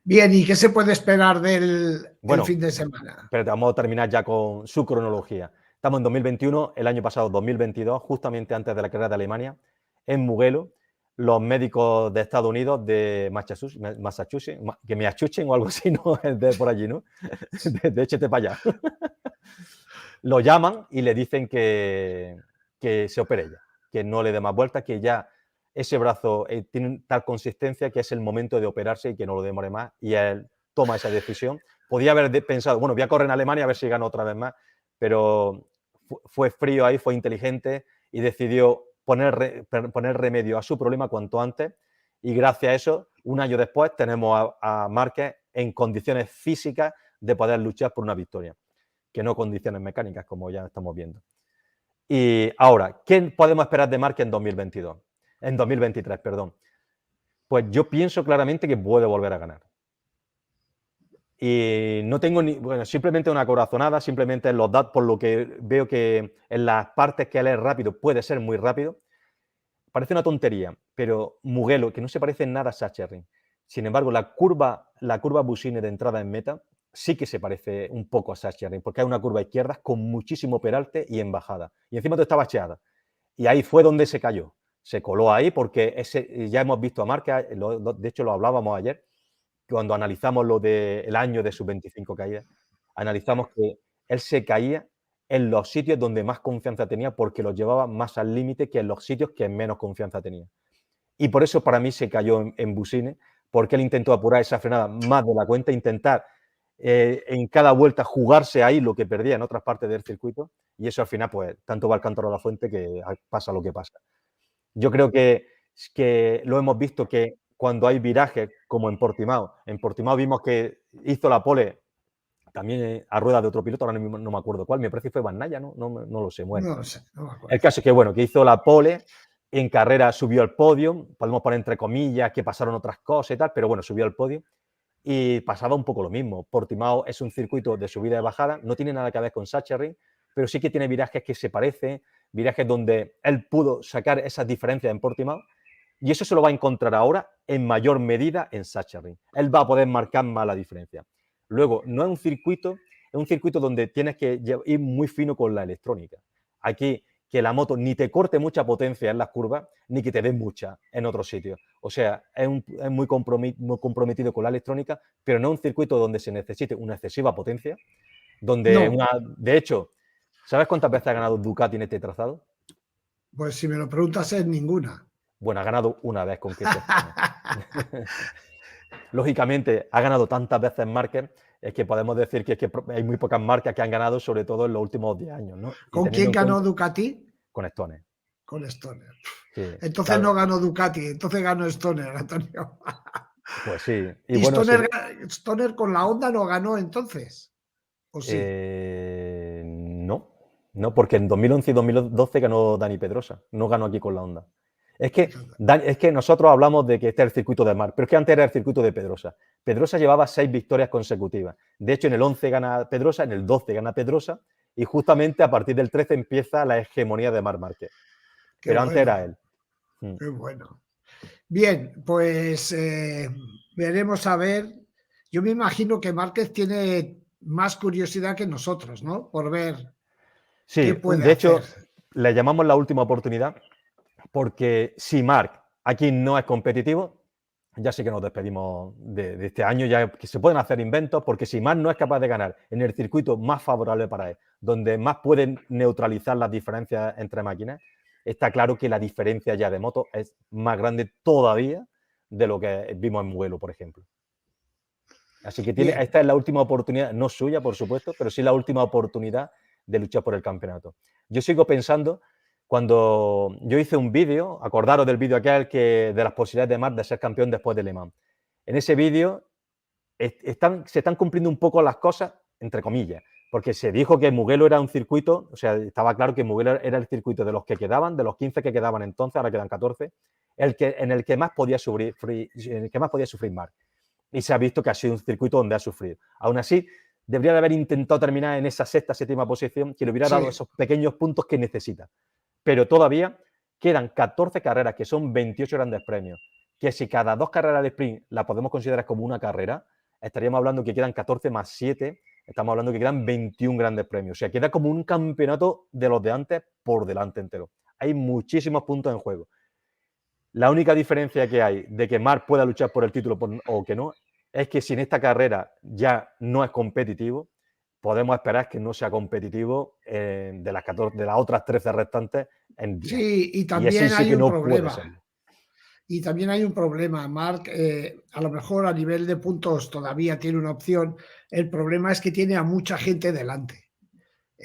Bien, ¿y qué se puede esperar del fin de semana? Pero vamos a terminar ya con su cronología. Estamos en 2021, el año pasado 2022, justamente antes de la carrera de Alemania, en Mugello. los médicos de Estados Unidos de Massachusetts, que me achuchen o algo así, ¿no? De por allí, ¿no? De échate para allá. Lo llaman y le dicen que se opere ya, que no le dé más vueltas, que ya ese brazo tiene tal consistencia que es el momento de operarse y que no lo demore más. Y él toma esa decisión. Podía haber pensado, bueno, voy a correr en Alemania a ver si gano otra vez más, pero fue frío ahí, fue inteligente y decidió poner remedio a su problema cuanto antes. Y gracias a eso, un año después, tenemos a Márquez en condiciones físicas de poder luchar por una victoria, que no condiciones mecánicas, como ya estamos viendo. Y ahora, ¿qué podemos esperar de Márquez en 2022? En 2023, perdón. Pues yo pienso claramente que puede volver a ganar. Y no tengo bueno, simplemente una corazonada, simplemente en los datos, por lo que veo que en las partes que él es rápido, puede ser muy rápido. Parece una tontería, pero Mugello, que no se parece en nada a Sachsenring. Sin embargo, la curva Busine de entrada en meta sí que se parece un poco a Sachsenring, porque hay una curva izquierda con muchísimo peralte y en bajada. Y encima todo está bacheada. Y ahí fue donde se cayó. Se coló ahí porque ya hemos visto a Marca, de hecho lo hablábamos ayer, cuando analizamos lo del año de sus 25 caídas, analizamos que él se caía en los sitios donde más confianza tenía porque los llevaba más al límite que en los sitios que menos confianza tenía. Y por eso para mí se cayó en Busine, porque él intentó apurar esa frenada más de la cuenta, intentar en cada vuelta jugarse ahí lo que perdía en otras partes del circuito, y eso al final, pues, tanto va el cántaro a la fuente que pasa lo que pasa. Yo creo que lo hemos visto que cuando hay virajes, como en Portimao vimos que hizo la pole también a rueda de otro piloto, ahora mismo no me acuerdo cuál, me parece que fue Van Naya, ¿no? No lo sé, bueno. No lo sé, no me acuerdo. El caso es que, bueno, que hizo la pole, en carrera subió al podio, podemos poner entre comillas que pasaron otras cosas y tal, pero bueno, subió al podio y pasaba un poco lo mismo. Portimao es un circuito de subida y bajada, no tiene nada que ver con Sachsenring, pero sí que tiene virajes que se parecen, virajes donde él pudo sacar esas diferencias en Portimao, y eso se lo va a encontrar ahora en mayor medida en Sachsenring. Él va a poder marcar más la diferencia. Luego, no es un circuito donde tienes que ir muy fino con la electrónica. Aquí, que la moto ni te corte mucha potencia en las curvas, ni que te dé mucha en otros sitios. O sea, es muy comprometido con la electrónica, pero no un circuito donde se necesite una excesiva potencia, donde No, de hecho, ¿sabes cuántas veces ha ganado Ducati en este trazado? pues si me lo preguntas es ninguna. Bueno, ha ganado una vez con queso. Lógicamente, ha ganado tantas veces Márquez, es que podemos decir que hay muy pocas marcas que han ganado, sobre todo en los últimos 10 años, ¿no? ¿Con quién ganó Ducati? Con Stoner. Con Stoner. Sí, Entonces claro. no ganó Ducati, entonces ganó Stoner, Antonio. Pues sí. Y ¿Y bueno, Stoner con la Honda no ganó entonces? ¿O sí? no, porque en 2011 y 2012 ganó Dani Pedrosa, no ganó aquí con la Honda. Es que nosotros hablamos de que este es el circuito de Mar, pero es que antes era el circuito de Pedrosa. Pedrosa llevaba 6 victorias consecutivas. De hecho, en el 11 gana Pedrosa, en el 12 gana Pedrosa, y justamente a partir del 13 empieza la hegemonía de Marc Márquez. Qué Pero antes bueno, era él. qué bueno. Bien, pues veremos a ver. Yo me imagino que Márquez tiene más curiosidad que nosotros, ¿no? Por ver qué Sí, puede de hacer. hecho, le llamamos la última oportunidad, porque si Marc aquí no es competitivo, ya sí que nos despedimos de este año, ya que se pueden hacer inventos, porque si Marc no es capaz de ganar en el circuito más favorable para él, donde más pueden neutralizar las diferencias entre máquinas, está claro que la diferencia ya de moto es más grande todavía de lo que vimos en Mugello, por ejemplo. Así que Bien, esta es la última oportunidad, no suya, por supuesto, pero sí la última oportunidad de luchar por el campeonato. Yo sigo pensando, cuando yo hice un vídeo, acordaros del vídeo aquel de las posibilidades de Marc de ser campeón después de Le Mans. En ese vídeo se están cumpliendo un poco las cosas, entre comillas, porque se dijo que Mugello era un circuito, o sea, estaba claro que Mugello era el circuito de los que quedaban, de los 15 que quedaban entonces, ahora quedan 14, en el que más podía sufrir Marc. Y se ha visto que ha sido un circuito donde ha sufrido. Aún así, debería de haber intentado terminar en esa sexta, séptima posición, que le hubiera dado sí, esos pequeños puntos que necesita. Pero todavía quedan 14 carreras, que son 28 grandes premios, que si cada 2 carreras de sprint la podemos considerar como una carrera, estaríamos hablando que quedan 14 más 7, estamos hablando que quedan 21 grandes premios. O sea, queda como un campeonato de los de antes por delante entero. Hay muchísimos puntos en juego. La única diferencia que hay de que Marc pueda luchar por el título o que no, es que si en esta carrera ya no es competitivo, podemos esperar que no sea competitivo de las otras 13 restantes en 10. Sí, y Y ese también sí hay que un no puede problema. serlo. Y también hay un problema, Marc, a lo mejor a nivel de puntos todavía tiene una opción. El problema es que tiene a mucha gente delante.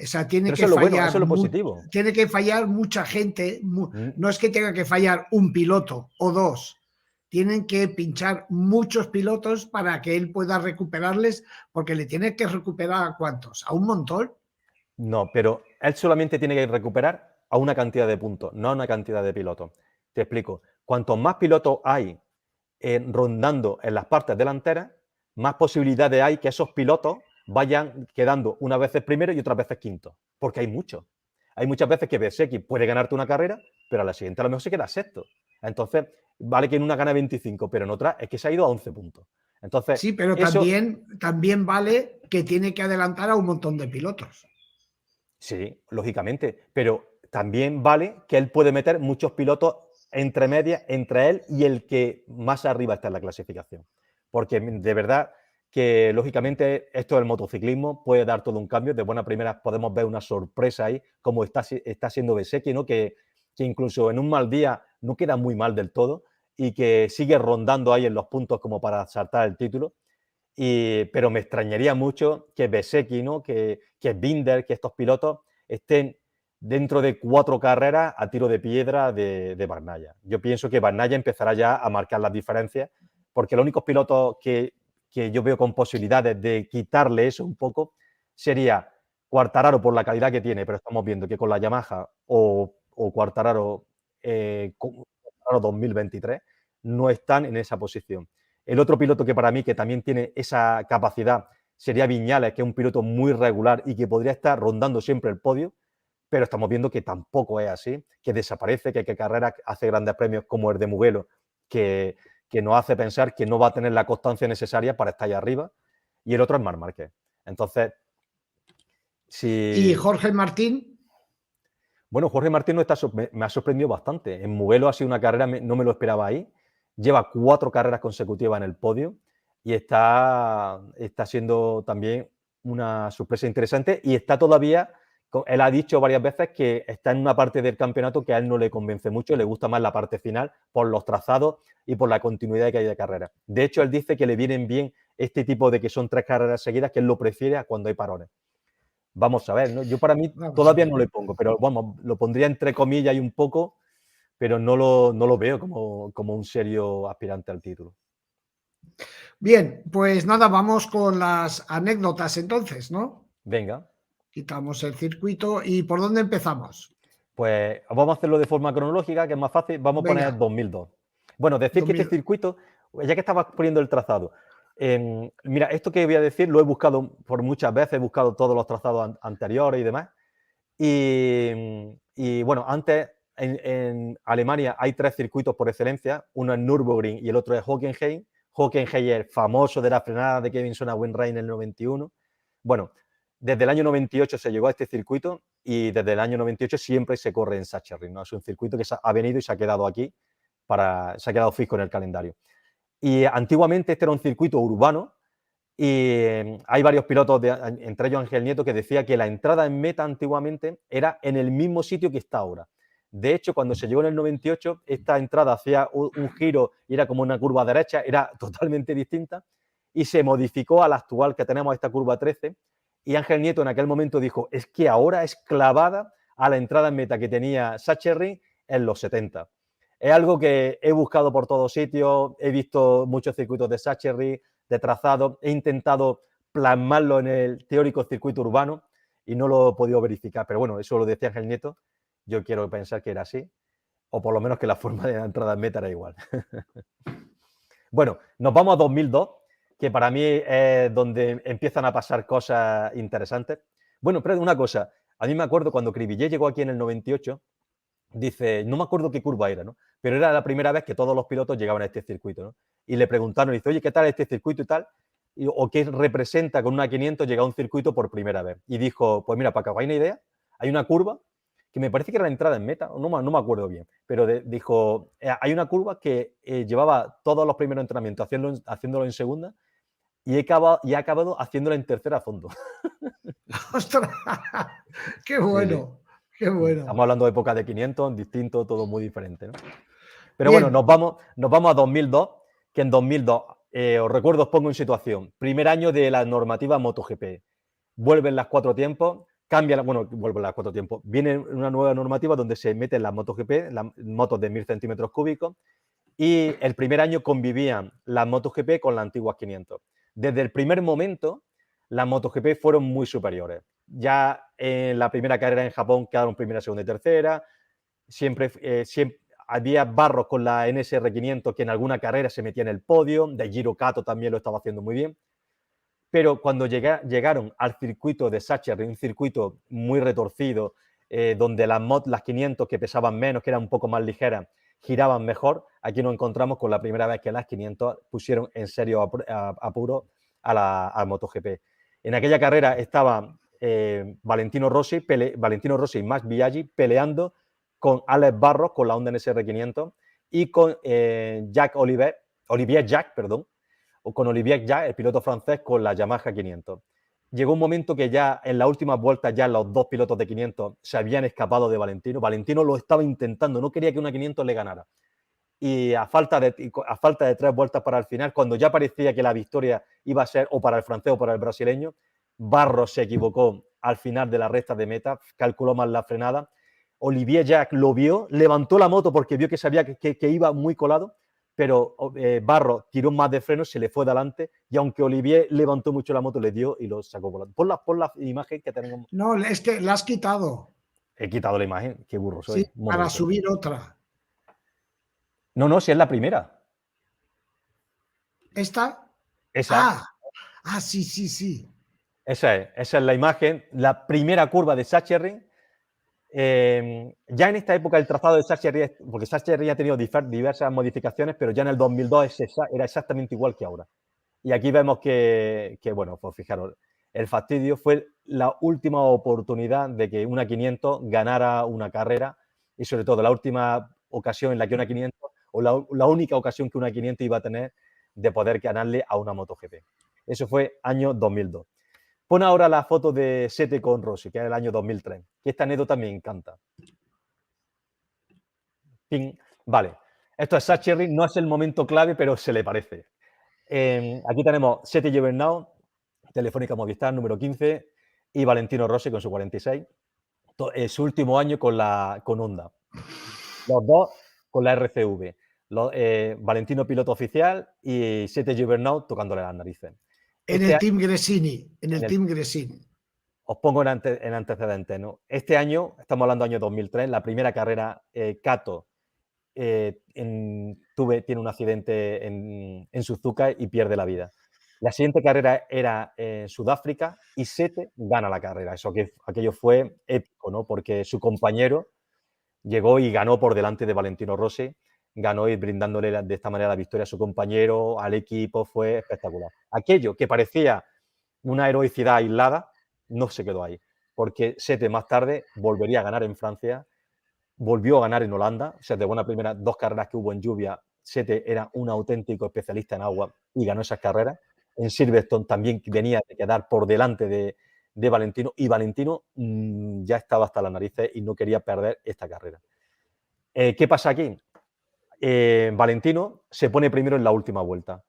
O sea, Pero eso es lo bueno, eso es lo positivo. tiene que fallar mucha gente. Mm, No es que tenga que fallar un piloto o dos. Tienen que pinchar muchos pilotos para que él pueda recuperarles, porque le tiene que recuperar a cuántos, a un montón. No, pero él solamente tiene que recuperar a una cantidad de puntos, no a una cantidad de pilotos. Te explico. Cuantos más pilotos hay rondando en las partes delanteras, más posibilidades hay que esos pilotos vayan quedando unas veces primero y otras veces quinto, porque hay muchos. Hay muchas veces que Bezzecchi puede ganarte una carrera, pero a la siguiente a lo mejor se queda sexto. Entonces, vale que en una gana 25, pero en otra es que se ha ido a 11 puntos. Entonces, Sí, pero eso también vale que tiene que adelantar a un montón de pilotos. sí, lógicamente, pero también vale que él puede meter muchos pilotos entre medias, entre él y el que más arriba está en la clasificación. Porque de verdad que, lógicamente, esto del motociclismo puede dar todo un cambio. De buena primera podemos ver una sorpresa ahí, como está siendo Bezzecchi, ¿no? Que incluso en un mal día no queda muy mal del todo y que sigue rondando ahí en los puntos como para saltar el título. Pero me extrañaría mucho que Bezzecchi, ¿no? que Binder, que estos pilotos estén dentro de 4 carreras a tiro de piedra de Bagnaia. Yo pienso que Bagnaia empezará ya a marcar las diferencias, porque los únicos pilotos que yo veo con posibilidades de quitarle eso un poco sería Quartararo por la calidad que tiene, pero estamos viendo que con la Yamaha o Quartararo, Quartararo 2023 no están en esa posición. El otro piloto que para mí que también tiene esa capacidad sería Viñales, que es un piloto muy regular y que podría estar rondando siempre el podio, pero estamos viendo que tampoco es así, que desaparece, que carreras hace grandes premios como el de Mugello, que, que nos hace pensar que no va a tener la constancia necesaria para estar ahí arriba, y el otro es Marc Márquez. Entonces, Y si... Jorge Martín, Bueno, Jorge Martín no está, me ha sorprendido bastante. En Mugello ha sido una carrera, no me lo esperaba ahí. Lleva 4 carreras consecutivas en el podio y está siendo también una sorpresa interesante y está todavía, él ha dicho varias veces que está en una parte del campeonato que a él no le convence mucho, le gusta más la parte final por los trazados y por la continuidad que hay de carrera. De hecho, él dice que le vienen bien este tipo de que son 3 carreras seguidas, que él lo prefiere a cuando hay parones. Vamos a ver, ¿no? Yo para mí vamos a todavía ver. no le pongo, pero vamos, lo pondría entre comillas y un poco, pero no lo veo como un serio aspirante al título. Bien, pues nada, vamos con las anécdotas entonces, ¿no? Venga, Quitamos el circuito y ¿por dónde empezamos? pues vamos a hacerlo de forma cronológica, que es más fácil. Vamos a Venga, poner 2002. Bueno, decir que este 2000. circuito, ya que estabas poniendo el trazado, mira, esto que voy a decir lo he buscado por muchas veces, he buscado todos los trazados anteriores y demás. Y bueno, antes en Alemania hay 3 circuitos por excelencia, uno es Nürburgring y el otro es Hockenheim. Hockenheim es famoso de la frenada de Kevin Sonnenrein en el 91. Bueno, desde el año 98 se llegó a este circuito y desde el año 98 siempre se corre en Sachsenring, ¿no? Es un circuito que ha venido y se ha quedado aquí, se ha quedado fijo en el calendario. Y antiguamente este era un circuito urbano y hay varios pilotos, entre ellos Ángel Nieto, que decía que la entrada en meta antiguamente era en el mismo sitio que está ahora. De hecho, cuando se llegó en el 98, esta entrada hacía un giro y era como una curva derecha, era totalmente distinta, y se modificó a la actual que tenemos, esta curva 13, y Ángel Nieto en aquel momento dijo, es que ahora es clavada a la entrada en meta que tenía Sachsenring en los 70. Es algo que he buscado por todos sitios, he visto muchos circuitos de Sachsenring, de trazado, he intentado plasmarlo en el teórico circuito urbano y no lo he podido verificar, pero bueno, eso lo decía Ángel Nieto, yo quiero pensar que era así, o por lo menos que la forma de la entrada en meta era igual. Bueno, nos vamos a 2002, que para mí es donde empiezan a pasar cosas interesantes. Bueno, pero una cosa, a mí me acuerdo cuando Cribillé llegó aquí en el 98, dice, no me acuerdo qué curva era, ¿no? Pero era la primera vez que todos los pilotos llegaban a este circuito, ¿no? Y le preguntaron, dice, oye, ¿qué tal este circuito y tal? O qué representa con una 500 llegar a un circuito por primera vez. Y dijo, pues mira, para que os hagáis una idea, hay una curva que me parece que era la entrada en meta, no me acuerdo bien, pero dijo, hay una curva que llevaba todos los primeros entrenamientos haciéndolo en segunda y he acabado haciéndolo en tercera a fondo. ¡Ostras! ¡Qué Sí, sí. bueno! ¡Qué Estamos bueno! hablando de épocas de 500, distinto, todo muy diferente, ¿no? Pero bueno, Bien, nos vamos a 2002, que en 2002, os recuerdo, os pongo en situación, primer año de la normativa MotoGP. Vuelven las 4 tiempos, vuelven las 4 tiempos. Viene una nueva normativa donde se meten las MotoGP, las motos de 1000 centímetros cúbicos, y el primer año convivían las MotoGP con las antiguas 500. Desde el primer momento, las MotoGP fueron muy superiores. Ya en la primera carrera en Japón quedaron primera, segunda y tercera. Siempre había barros con la NSR 500 que en alguna carrera se metía en el podio. De Giro Kato también lo estaba haciendo muy bien. Pero cuando llegaron al circuito de Sachsenring, un circuito muy retorcido, donde las 500 que pesaban menos, que eran un poco más ligeras, giraban mejor, aquí nos encontramos con la primera vez que las 500 pusieron en serio apuro a MotoGP. En aquella carrera estaba Valentino Rossi y Max Biaggi peleando con Alex Barros con la Honda NSR 500 y con Olivier Jacques, perdón, o con Olivier Jacques, el piloto francés, con la Yamaha 500. Llegó un momento que ya en las últimas vueltas ya los dos pilotos de 500 se habían escapado de Valentino. Valentino lo estaba intentando, no quería que una 500 le ganara. Y a falta de 3 vueltas para el final, cuando ya parecía que la victoria iba a ser o para el francés o para el brasileño, Barros se equivocó al final de la recta de meta, calculó mal la frenada. Olivier Jacques lo vio, levantó la moto porque vio que sabía que iba muy colado, pero Barros tiró más de freno, se le fue delante y aunque Olivier levantó mucho la moto, le dio y lo sacó volando. Pon la imagen que tenemos. no, es que la has quitado. He quitado la imagen, qué burro soy. Sí, Un para momento. subir otra. No, no, si es la primera. ¿Esta? Esa. Ah, ah, sí, sí, sí. Esa es la imagen, la primera curva de Sachsenring. Ya en esta época el trazado de Sachsenring, porque Sachsenring ha tenido diversas modificaciones, pero ya en el 2002 era exactamente igual que ahora. Y aquí vemos bueno, pues fijaros, el fastidio fue la última oportunidad de que una 500 ganara una carrera y sobre todo la última ocasión en la que una 500, o la única ocasión que una 500 iba a tener de poder ganarle a una MotoGP. Eso fue año 2002. Pon ahora la foto de Sete con Rossi, que es el año 2003, que esta anécdota me encanta. Ping. Vale, esto es Sachsenring, no es el momento clave, pero se le parece. Aquí tenemos Sete Gibernau, Telefónica Movistar, número 15, y Valentino Rossi con su 46. Su último año con Honda. Los dos con la RCV. Valentino piloto oficial y Sete Gibernau tocándole las narices. En Este el año, Team Gresini. En el en el Team Gresini. Os pongo en antecedentes, ¿no? Este año, estamos hablando del año 2003, la primera carrera, Kato tiene un accidente en Suzuka y pierde la vida. La siguiente carrera era en Sudáfrica y Sete gana la carrera. Aquello fue épico, ¿no? Porque su compañero llegó y ganó por delante de Valentino Rossi, ganó y brindándole de esta manera la victoria a su compañero, al equipo, fue espectacular. Aquello que parecía una heroicidad aislada, no se quedó ahí, porque Sete más tarde volvería a ganar en Francia, volvió a ganar en Holanda, o sea, de buena primera, 2 carreras que hubo en lluvia, Sete era un auténtico especialista en agua y ganó esas carreras. En Silverstone también venía de quedar por delante de Valentino y Valentino ya estaba hasta las narices y no quería perder esta carrera. ¿Qué pasa aquí? Valentino se pone primero en la última vuelta.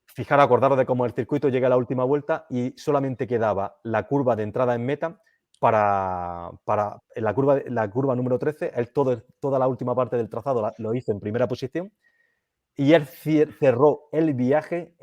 Fijaros, acordaros de cómo el circuito llega a la última vuelta y solamente quedaba la curva de entrada en meta para la curva número 13. Él toda la última parte del trazado lo hizo en primera posición y él cerró el viaje,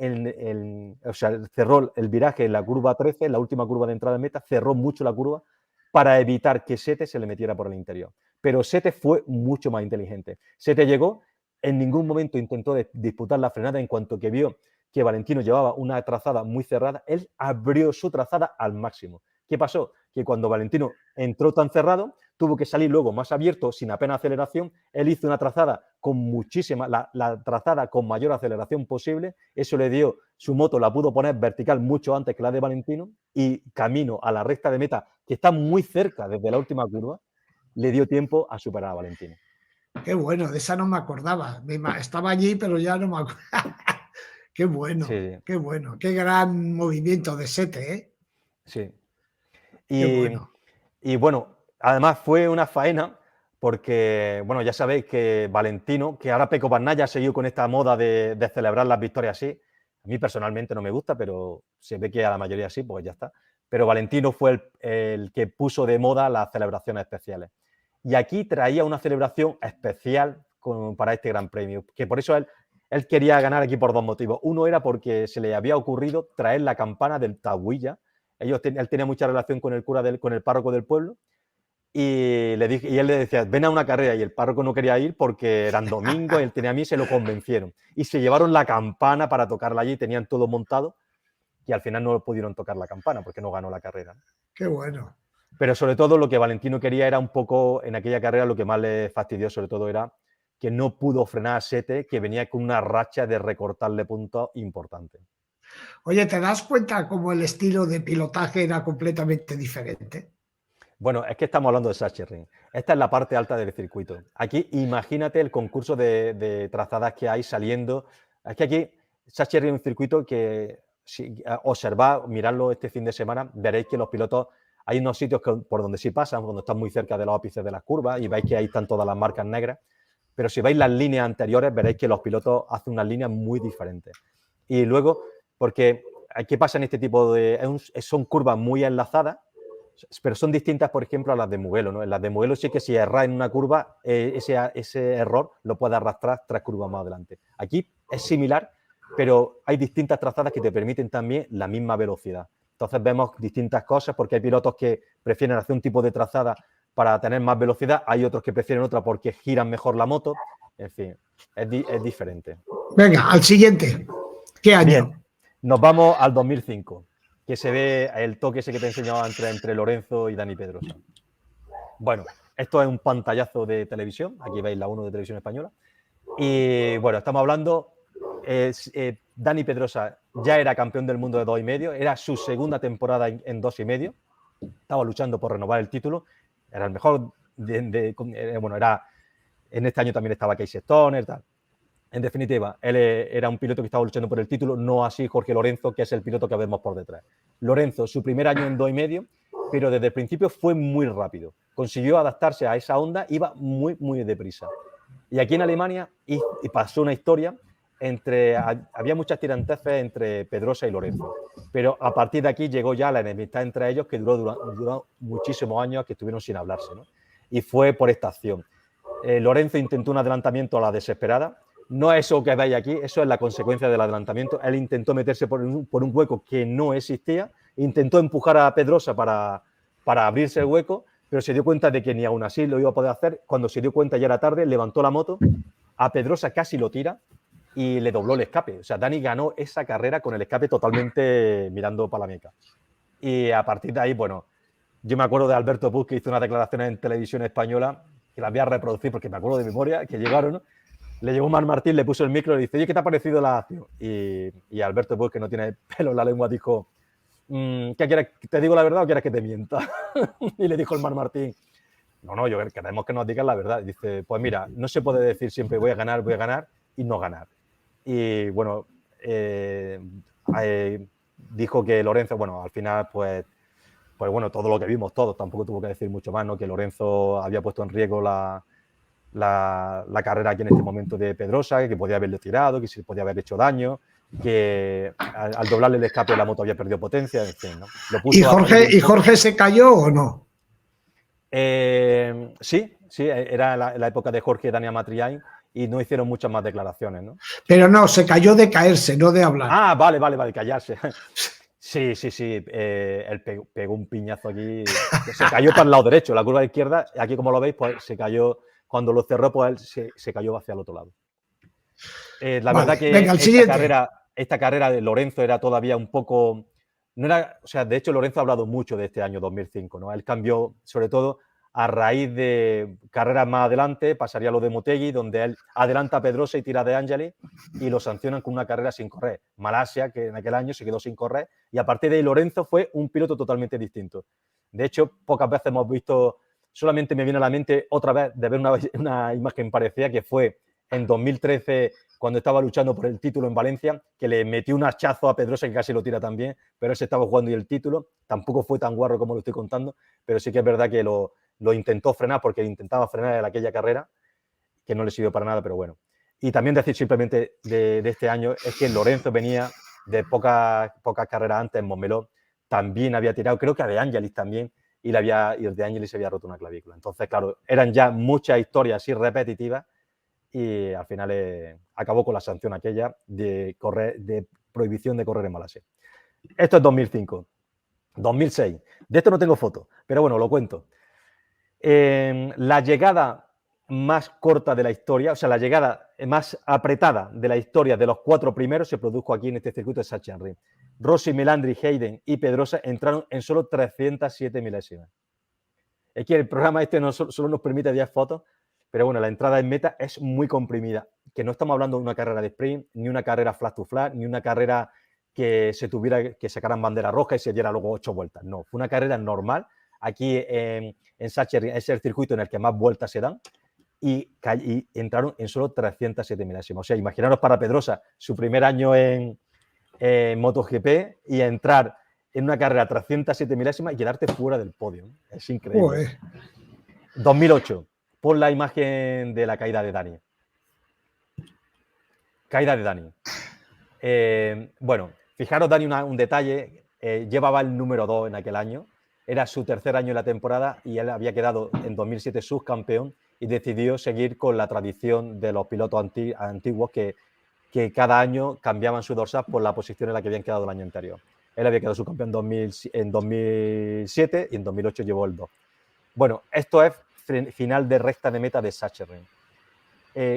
cerró el viraje en la curva 13, en la última curva de entrada en meta, cerró mucho la curva para evitar que Sete se le metiera por el interior. Pero Sete fue mucho más inteligente. Sete llegó, en ningún momento intentó disputar la frenada en cuanto que vio que Valentino llevaba una trazada muy cerrada, él abrió su trazada al máximo. ¿Qué pasó? Que cuando Valentino entró tan cerrado, tuvo que salir luego más abierto, sin apenas aceleración. Él hizo una trazada con muchísima, la trazada con mayor aceleración posible. Eso le dio, su moto la pudo poner vertical mucho antes que la de Valentino y camino a la recta de meta, que está muy cerca desde la última curva, le dio tiempo a superar a Valentino. Qué bueno, de esa no me acordaba. Estaba allí, pero ya no me acordaba. Qué bueno, Sí, qué bueno, qué gran movimiento de Sete, ¿eh? sí. Qué Y, bueno. y bueno, además fue una faena porque, bueno, ya sabéis que Valentino, que ahora Peco Bagnaia ha seguido con esta moda de celebrar las victorias así. A mí personalmente no me gusta, pero se ve que a la mayoría sí, pues ya está. Pero Valentino fue el que puso de moda las celebraciones especiales. Y aquí traía una celebración especial para este Gran Premio, que por eso él quería ganar aquí por dos motivos. Uno era porque se le había ocurrido traer la campana del Tahuilla. Él tenía mucha relación con el cura con el párroco del pueblo y él le decía, ven a una carrera, y el párroco no quería ir porque eran domingos, él tenía a mí y se lo convencieron. Y se llevaron la campana para tocarla allí, tenían todo montado y al final no pudieron tocar la campana porque no ganó la carrera. Qué bueno. Pero sobre todo lo que Valentino quería era un poco, en aquella carrera lo que más le fastidió sobre todo era que no pudo frenar a Sete, que venía con una racha de recortarle puntos importante. Oye, ¿te das cuenta cómo el estilo de pilotaje era completamente diferente? Bueno, es que estamos hablando de Sachsenring. Esta es la parte alta del circuito. Aquí imagínate el concurso de trazadas que hay saliendo. Es que aquí Sachsenring es un circuito que, si observad, miradlo este fin de semana, veréis que los pilotos, hay unos sitios por donde sí pasan, cuando están muy cerca de los ápices de las curvas, y veis que ahí están todas las marcas negras. Pero si veis las líneas anteriores, veréis que los pilotos hacen unas líneas muy diferentes. Y luego, porque ¿qué pasa en este tipo de...? Son curvas muy enlazadas, pero son distintas, por ejemplo, a las de Mugello, ¿no? En las de Mugello sí que si erras en una curva, ese error lo puedes arrastrar 3 curvas más adelante. Aquí es similar, pero hay distintas trazadas que te permiten también la misma velocidad. Entonces vemos distintas cosas porque hay pilotos que prefieren hacer un tipo de trazada para tener más velocidad, hay otros que prefieren otra porque giran mejor la moto. En fin, es diferente. Venga, al siguiente. ¿Qué año? Bien, nos vamos al 2005, que se ve el toque ese que te enseñaba entre Lorenzo y Dani Pedrosa. Bueno, esto es un pantallazo de televisión, aquí veis la 1 de Televisión Española, y bueno, estamos hablando, Dani Pedrosa ya era campeón del mundo de 2,5, era su segunda temporada en 2,5, estaba luchando por renovar el título, era el mejor, bueno, en este año también estaba Casey Stoner, tal. En definitiva, él era un piloto que estaba luchando por el título, no así Jorge Lorenzo, que es el piloto que vemos por detrás. Lorenzo, su primer año en 2,5, pero desde el principio fue muy rápido. Consiguió adaptarse a esa onda, iba muy, muy deprisa. Y aquí en Alemania pasó una historia había muchas tiranteces entre Pedrosa y Lorenzo, pero a partir de aquí llegó ya la enemistad entre ellos que duró muchísimos años que estuvieron sin hablarse, ¿no? Y fue por esta acción. Lorenzo intentó un adelantamiento a la desesperada. No es eso que veis aquí, eso es la consecuencia del adelantamiento. Él intentó meterse por un hueco que no existía, intentó empujar a Pedrosa para abrirse el hueco, pero se dio cuenta de que ni aún así lo iba a poder hacer. Cuando se dio cuenta ya era tarde, levantó la moto, a Pedrosa casi lo tira y le dobló el escape. O sea, Dani ganó esa carrera con el escape totalmente mirando para la meca. Y a partir de ahí, bueno, yo me acuerdo de Alberto Puig, que hizo unas declaraciones en Televisión Española, que las voy a reproducir porque me acuerdo de memoria, que llegaron, ¿no? Le llegó Marc Martín, le puso el micro y le dice, oye, ¿qué te ha parecido la acción? Y Alberto Puig, que no tiene pelo en la lengua, dijo, ¿qué quieres? ¿Te digo la verdad o quieres que te mienta? Y le dijo el Marc Martín, no, yo queremos que nos digas la verdad. Y dice, pues mira, no se puede decir siempre voy a ganar y no ganar. Y bueno, dijo que Lorenzo, bueno, al final pues bueno, todo lo que vimos todos, tampoco tuvo que decir mucho más, ¿no? Que Lorenzo había puesto en riesgo la carrera aquí en este momento de Pedrosa, que podía haberle tirado, que se podía haber hecho daño, que al doblarle el escape la moto había perdido potencia, en fin, ¿no? Lo puso ¿Y Jorge se cayó o no? Sí, era la época de Jorge y Dani Amatriain y no hicieron muchas más declaraciones, ¿no? Pero no, se cayó de caerse, no de hablar. Ah, vale, callarse. Sí, él pegó un piñazo aquí, se cayó para el lado derecho, la curva de izquierda, aquí como lo veis, pues se cayó, cuando lo cerró, pues él se cayó hacia el otro lado. La verdad que venga, esta carrera de Lorenzo era todavía un poco, no era, o sea, de hecho Lorenzo ha hablado mucho de este año 2005, ¿no? Él cambió, sobre todo, a raíz de carreras más adelante, pasaría lo de Motegi, donde él adelanta a Pedrosa y tira de Angeli y lo sancionan con una carrera sin correr. Malasia, que en aquel año se quedó sin correr, y a partir de ahí Lorenzo fue un piloto totalmente distinto. De hecho, pocas veces hemos visto solamente me viene a la mente otra vez de ver una imagen parecida, que fue en 2013, cuando estaba luchando por el título en Valencia, que le metió un hachazo a Pedrosa, que casi lo tira también, pero él se estaba jugando y el título. Tampoco fue tan guarro como lo estoy contando, pero sí que es verdad que lo intentó frenar, porque intentaba frenar en aquella carrera, que no le sirvió para nada, pero bueno. Y también decir simplemente de este año es que Lorenzo venía de pocas carreras antes en Montmeló, también había tirado, creo que a De Angelis también, y el De Angelis se había roto una clavícula. Entonces, claro, eran ya muchas historias así repetitivas, y al final acabó con la sanción aquella de prohibición de correr en Malasia. Esto es 2005. 2006. De esto no tengo foto, pero bueno, lo cuento. La llegada más corta de la historia, o sea, la llegada más apretada de la historia de los 4 primeros se produjo aquí en este circuito de Sachsenring. Rossi, Melandri, Hayden y Pedrosa entraron en solo 307 milésimas. Es que el programa este solo nos permite 10 fotos, pero bueno, la entrada en meta es muy comprimida, que no estamos hablando de una carrera de sprint, ni una carrera flash to flash, ni una carrera que se tuviera que sacaran bandera roja y se diera luego 8 vueltas. No, fue una carrera normal. Aquí en Sachsenring es el circuito en el que más vueltas se dan, y entraron en solo 307 milésimas. O sea, imaginaros para Pedrosa su primer año en MotoGP y entrar en una carrera 307 milésimas y quedarte fuera del podio. Es increíble. 2008. Pon la imagen de la caída de Dani. Caída de Dani. Bueno, fijaros, Dani, un detalle. Llevaba el número 2 en aquel año. Era su tercer año en la temporada y él había quedado en 2007 subcampeón y decidió seguir con la tradición de los pilotos antiguos que cada año cambiaban su dorsal por la posición en la que habían quedado el año anterior. Él había quedado subcampeón en 2007 y en 2008 llevó el 2. Bueno, esto es final de recta de meta de Sachsenring.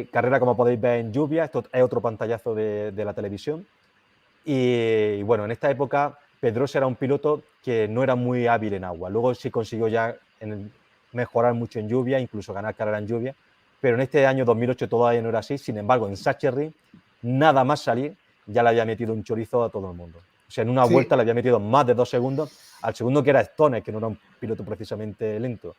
Carrera, como podéis ver, en lluvia. Esto es otro pantallazo de la televisión. Y bueno, en esta época Pedrosa era un piloto que no era muy hábil en agua. Luego sí consiguió ya mejorar mucho en lluvia, incluso ganar carrera en lluvia. Pero en este año 2008 todavía no era así. Sin embargo, en Sachsenring, nada más salir, ya le había metido un chorizo a todo el mundo. O sea, en una vuelta le había metido más de 2 segundos al segundo, que era Stoner, que no era un piloto precisamente lento.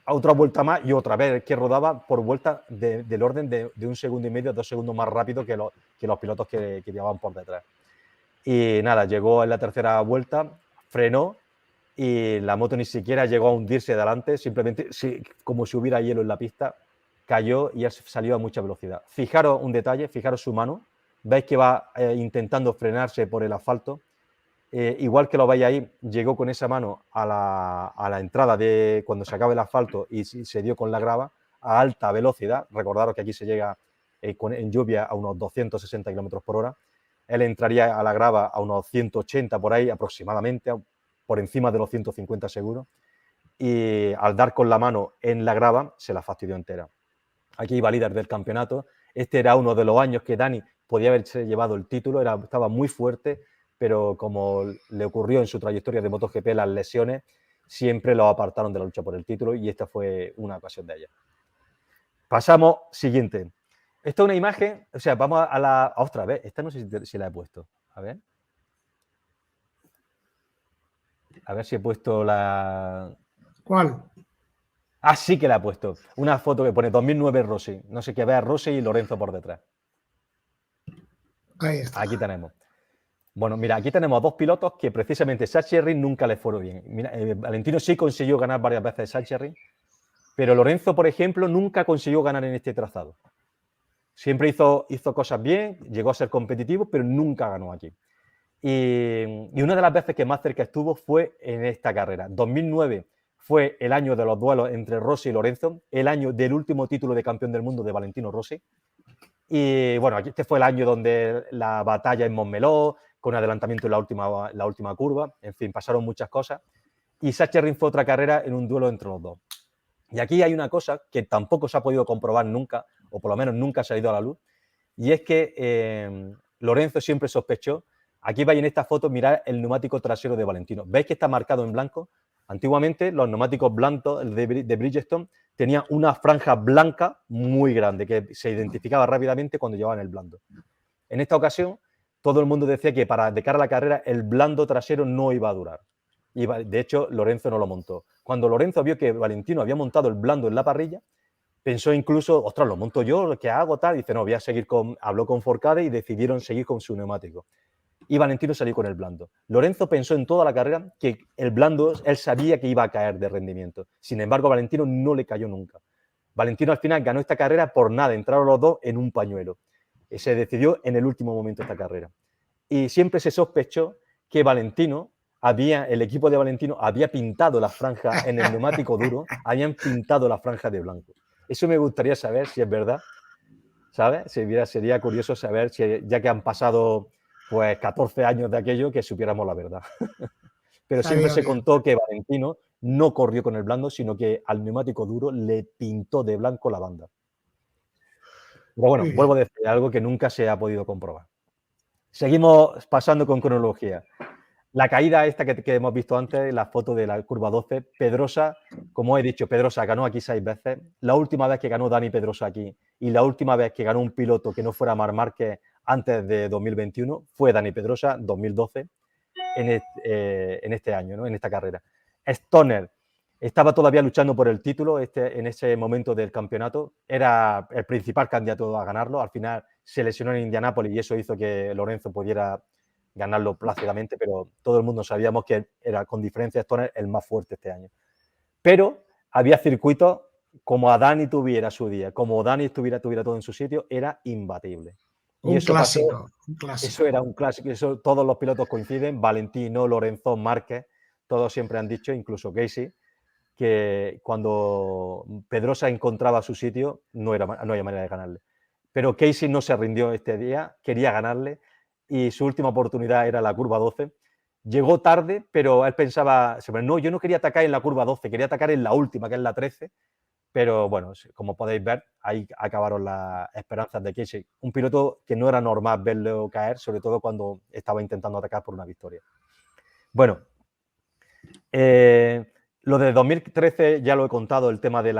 A otra vuelta más y otra vez que rodaba por vuelta del orden de 1,5 segundos, 2 segundos más rápido que los pilotos que llevaban por detrás. Y nada, llegó en la tercera vuelta, frenó y la moto ni siquiera llegó a hundirse de adelante, simplemente como si hubiera hielo en la pista, cayó y salió a mucha velocidad. Fijaros un detalle, fijaros su mano, veis que va intentando frenarse por el asfalto. Igual que lo veis ahí, llegó con esa mano a la entrada de cuando se acaba el asfalto y se dio con la grava a alta velocidad. Recordaros que aquí se llega en lluvia a unos 260 km por hora. Él entraría a la grava a unos 180 por ahí aproximadamente, por encima de los 150 seguro. Y al dar con la mano en la grava se la fastidió entera. Aquí iba líder del campeonato. Este era uno de los años que Dani podía haberse llevado el título, estaba muy fuerte, pero como le ocurrió en su trayectoria de MotoGP, las lesiones siempre lo apartaron de la lucha por el título y esta fue una ocasión de ellas. Pasamos, siguiente. Esta es una imagen, o sea, vamos a la otra vez. Esta no sé si la he puesto. A ver. A ver si he puesto la... ¿Cuál? Ah, sí que la he puesto. Una foto que pone 2009 Rossi. No sé qué, vea Rossi y Lorenzo por detrás. Ahí está. Aquí tenemos. Bueno, mira, aquí tenemos 2 pilotos que precisamente Sachsenring nunca les fueron bien. Mira, Valentino sí consiguió ganar varias veces Sachsenring, pero Lorenzo, por ejemplo, nunca consiguió ganar en este trazado. Siempre hizo cosas bien, llegó a ser competitivo, pero nunca ganó aquí. Y una de las veces que más cerca estuvo fue en esta carrera. 2009 fue el año de los duelos entre Rossi y Lorenzo, el año del último título de campeón del mundo de Valentino Rossi. Y bueno, aquí este fue el año donde la batalla en Montmeló, con adelantamiento en la última curva, en fin, pasaron muchas cosas. Y Sachsenring fue otra carrera en un duelo entre los dos. Y aquí hay una cosa que tampoco se ha podido comprobar nunca, o por lo menos nunca ha salido a la luz, y es que Lorenzo siempre sospechó. Aquí veis en esta foto, mirad el neumático trasero de Valentino. ¿Veis que está marcado en blanco? Antiguamente los neumáticos blancos de Bridgestone tenían una franja blanca muy grande que se identificaba rápidamente cuando llevaban el blando. En esta ocasión, todo el mundo decía que de cara a la carrera el blando trasero no iba a durar. Y de hecho, Lorenzo no lo montó. Cuando Lorenzo vio que Valentino había montado el blando en la parrilla, pensó incluso, ostras, lo monto yo, ¿qué hago? Tal. Y dice, no, voy a seguir habló con Forcade y decidieron seguir con su neumático. Y Valentino salió con el blando. Lorenzo pensó en toda la carrera que el blando, él sabía que iba a caer de rendimiento. Sin embargo, Valentino no le cayó nunca. Valentino al final ganó esta carrera por nada, entraron los dos en un pañuelo. Se decidió en el último momento esta carrera. Y siempre se sospechó que Valentino el equipo de Valentino había pintado la franja en el neumático duro, habían pintado la franja de blanco. Eso me gustaría saber si es verdad, ¿sabes? Sería curioso saber, si, ya que han pasado pues 14 años de aquello, que supiéramos la verdad. Pero siempre se contó que Valentino no corrió con el blando, sino que al neumático duro le pintó de blanco la banda. Pero bueno, vuelvo a decir algo que nunca se ha podido comprobar. Seguimos pasando con cronología. La caída esta que hemos visto antes, la foto de la curva 12, Pedrosa, como he dicho, Pedrosa ganó aquí 6 veces. La última vez que ganó Dani Pedrosa aquí y la última vez que ganó un piloto que no fuera Marc Márquez antes de 2021 fue Dani Pedrosa, 2012, en este año, ¿no? En esta carrera. Stoner estaba todavía luchando por el título en ese momento del campeonato. Era el principal candidato a ganarlo. Al final se lesionó en Indianápolis y eso hizo que Lorenzo pudiera ganarlo plácidamente, pero todo el mundo sabíamos que era con diferencia Stoner el más fuerte este año. Pero había circuitos como a Dani tuviera su día, como Dani tuviera todo en su sitio, era imbatible. Y un clásico. Eso era un clásico, eso todos los pilotos coinciden, Valentino, Lorenzo, Márquez, todos siempre han dicho, incluso Casey, que cuando Pedrosa encontraba su sitio no había manera de ganarle. Pero Casey no se rindió este día, quería ganarle y su última oportunidad era la curva 12. Llegó tarde, pero él pensaba, no, yo no quería atacar en la curva 12, quería atacar en la última, que es la 13. Pero bueno, como podéis ver, ahí acabaron las esperanzas de Casey. Un piloto que no era normal verlo caer, sobre todo cuando estaba intentando atacar por una victoria. Bueno, lo de 2013 ya lo he contado, el tema de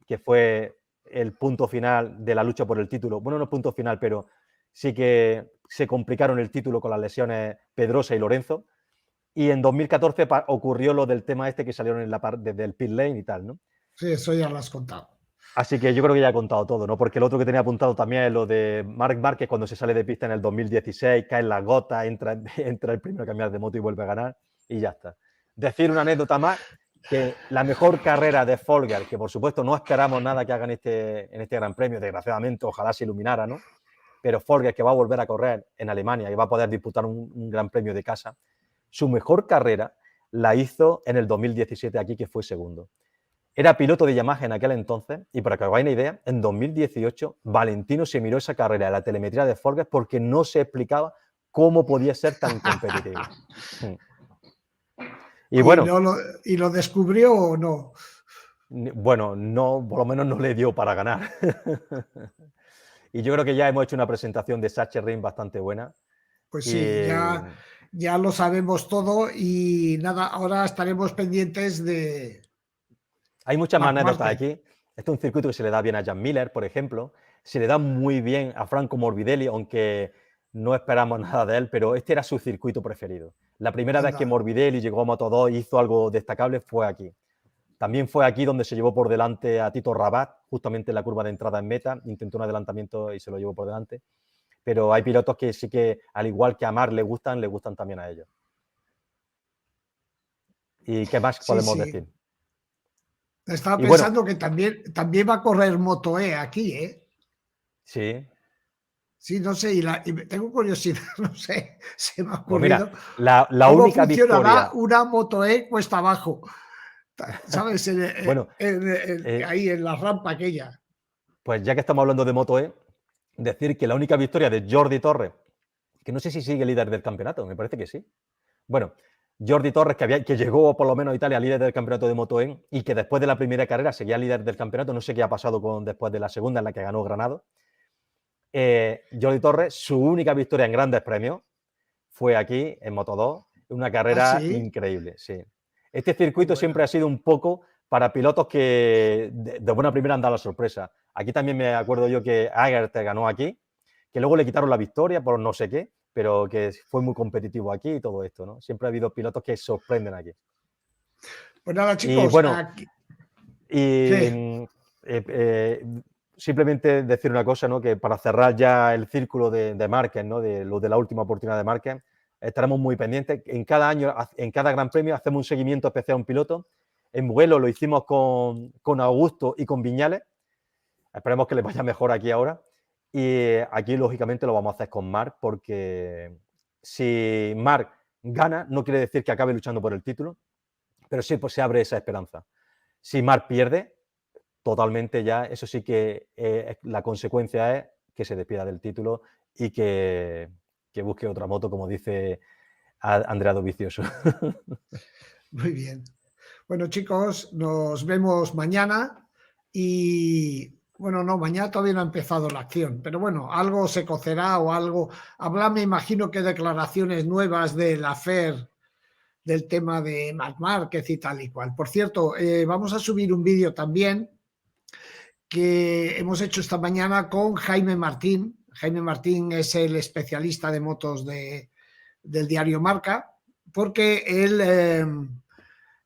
que fue el punto final de la lucha por el título. Bueno, no punto final, pero sí que se complicaron el título con las lesiones Pedrosa y Lorenzo. Y en 2014 ocurrió lo del tema este que salieron en la parte del pit lane y tal, ¿no? Sí, eso ya lo has contado. Así que yo creo que ya he contado todo, ¿no? Porque el otro que tenía apuntado también es lo de Marc Márquez cuando se sale de pista en el 2016, cae en la gota, entra el primero a cambiar de moto y vuelve a ganar y ya está. Decir una anécdota más, que la mejor carrera de Folger, que por supuesto no esperamos nada que haga en este Gran Premio, desgraciadamente, ojalá se iluminara, ¿no? Pero Folger, que va a volver a correr en Alemania y va a poder disputar un Gran Premio de casa, su mejor carrera la hizo en el 2017 aquí, que fue segundo. Era piloto de Yamaha en aquel entonces y para que os hagáis una idea, en 2018 Valentino se miró esa carrera de la telemetría de Folger porque no se explicaba cómo podía ser tan competitivo. Y bueno, ¿Y lo descubrió o no? Bueno, no, por lo menos no le dio para ganar. Y yo creo que ya hemos hecho una presentación de Sachsenring bastante buena. Pues sí, ya lo sabemos todo y nada, ahora estaremos pendientes de... Hay muchas más anécdotas aquí. Este es un circuito que se le da bien a Jan Miller, por ejemplo. Se le da muy bien a Franco Morbidelli, aunque no esperamos nada de él, pero este era su circuito preferido. La primera vez que Morbidelli llegó a Moto2 y hizo algo destacable fue aquí. También fue aquí donde se llevó por delante a Tito Rabat, justamente en la curva de entrada en meta. Intentó un adelantamiento y se lo llevó por delante. Pero hay pilotos que sí que, al igual que a Marc le gustan también a ellos. ¿Y qué más podemos decir? Estaba pensando que también va a correr Moto E aquí, ¿eh? Sí. Sí, no sé, y tengo curiosidad, no sé, se me ha ocurrido. Pues mira, la ¿Cómo única funcionará victoria... una Moto E cuesta abajo? ¿Sabes? Ahí en la rampa aquella. Pues ya que estamos hablando de Moto E, decir que la única victoria de Jordi Torres, que no sé si sigue líder del campeonato, me parece que sí. Bueno, Jordi Torres, que llegó por lo menos a Italia líder del campeonato de Moto E y que después de la primera carrera seguía líder del campeonato, no sé qué ha pasado después de la segunda en la que ganó Granado. Jordi Torres, su única victoria en grandes premios fue aquí en Moto2, una carrera increíble, sí. Este circuito siempre ha sido un poco para pilotos que de buena primera han dado la sorpresa. Aquí también me acuerdo yo que Ager te ganó aquí, que luego le quitaron la victoria por no sé qué, pero que fue muy competitivo aquí y todo esto, ¿no? Siempre ha habido pilotos que sorprenden aquí. Pues nada, Y chicos, bueno, aquí... y simplemente decir una cosa, ¿no? Que para cerrar ya el círculo de Márquez, ¿no? De lo de la última oportunidad de Márquez, estaremos muy pendientes. En cada año, en cada Gran Premio, hacemos un seguimiento especial a un piloto. En Mugello lo hicimos con Augusto y con Viñales. Esperemos que les vaya mejor aquí ahora. Y aquí, lógicamente, lo vamos a hacer con Marc, porque si Marc gana, no quiere decir que acabe luchando por el título, pero sí pues, se abre esa esperanza. Si Marc pierde, totalmente ya, eso sí que la consecuencia es que se despida del título y que busque otra moto, como dice Andrea Dovizioso. Muy bien. Bueno, chicos, nos vemos mañana y, bueno, no, mañana todavía no ha empezado la acción, pero bueno, algo se cocerá o algo. Habrá, me imagino que declaraciones nuevas de la FER del tema de Marc Márquez y tal y cual. Por cierto, vamos a subir un vídeo también que hemos hecho esta mañana con Jaime Martín. Jaime Martín es el especialista de motos del diario Marca, porque él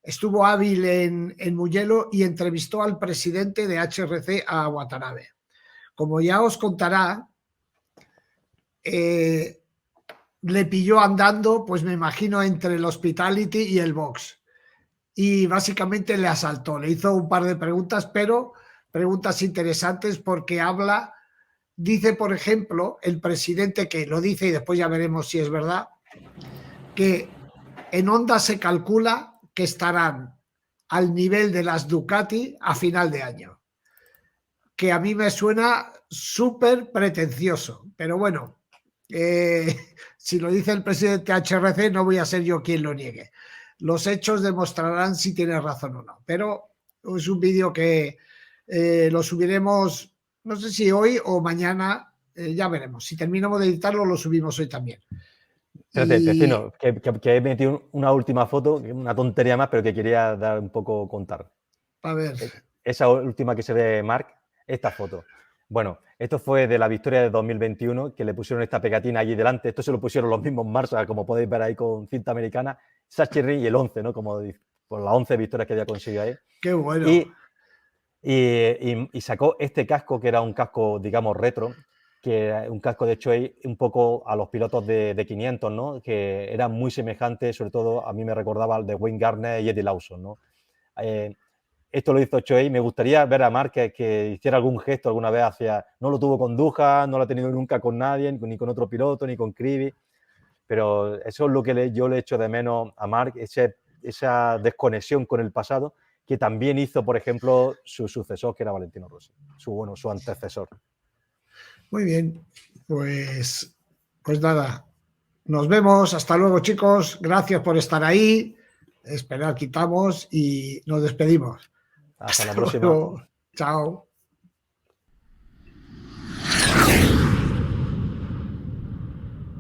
estuvo hábil en Mugello y entrevistó al presidente de HRC, a Watanabe. Como ya os contará, le pilló andando, pues me imagino, entre el hospitality y el box. Y básicamente le asaltó, le hizo un par de preguntas, pero preguntas interesantes porque habla, dice, por ejemplo, el presidente, que lo dice y después ya veremos si es verdad, que en Honda se calcula que estarán al nivel de las Ducati a final de año. Que a mí me suena súper pretencioso, pero bueno, si lo dice el presidente HRC, no voy a ser yo quien lo niegue. Los hechos demostrarán si tiene razón o no, pero es un vídeo que lo subiremos, no sé si hoy o mañana, ya veremos. Si terminamos de editarlo, lo subimos hoy también. Espérate, Y vecino, que he metido una última foto, una tontería más, pero que quería dar un poco contar. a ver, Esa última que se ve Marc, esta foto. Bueno, esto fue de la victoria de 2021, que le pusieron esta pegatina allí delante. Esto se lo pusieron los mismos Marshall, como podéis ver ahí con cinta americana, Sachirri y el 11, ¿no? Como por las 11 victorias que había conseguido ahí. qué bueno. Y sacó este casco, que era un casco, digamos, retro, que era un casco de Choei un poco a los pilotos de 500, ¿no? Que eran muy semejantes, sobre todo a mí me recordaba al de Wayne Gardner y Eddie Lawson, ¿no? Esto lo hizo Choei. Me gustaría ver a Márquez que hiciera algún gesto alguna vez hacia... No lo tuvo con Duja, no lo ha tenido nunca con nadie, ni con otro piloto, ni con Krivi, pero eso es lo que yo le echo de menos a Marc, esa desconexión con el pasado, que también hizo, por ejemplo, su sucesor, que era Valentino Rossi, su antecesor. Muy bien, pues nada, nos vemos, hasta luego chicos, gracias por estar ahí, esperar, quitamos y nos despedimos. Hasta la próxima. Luego. Chao.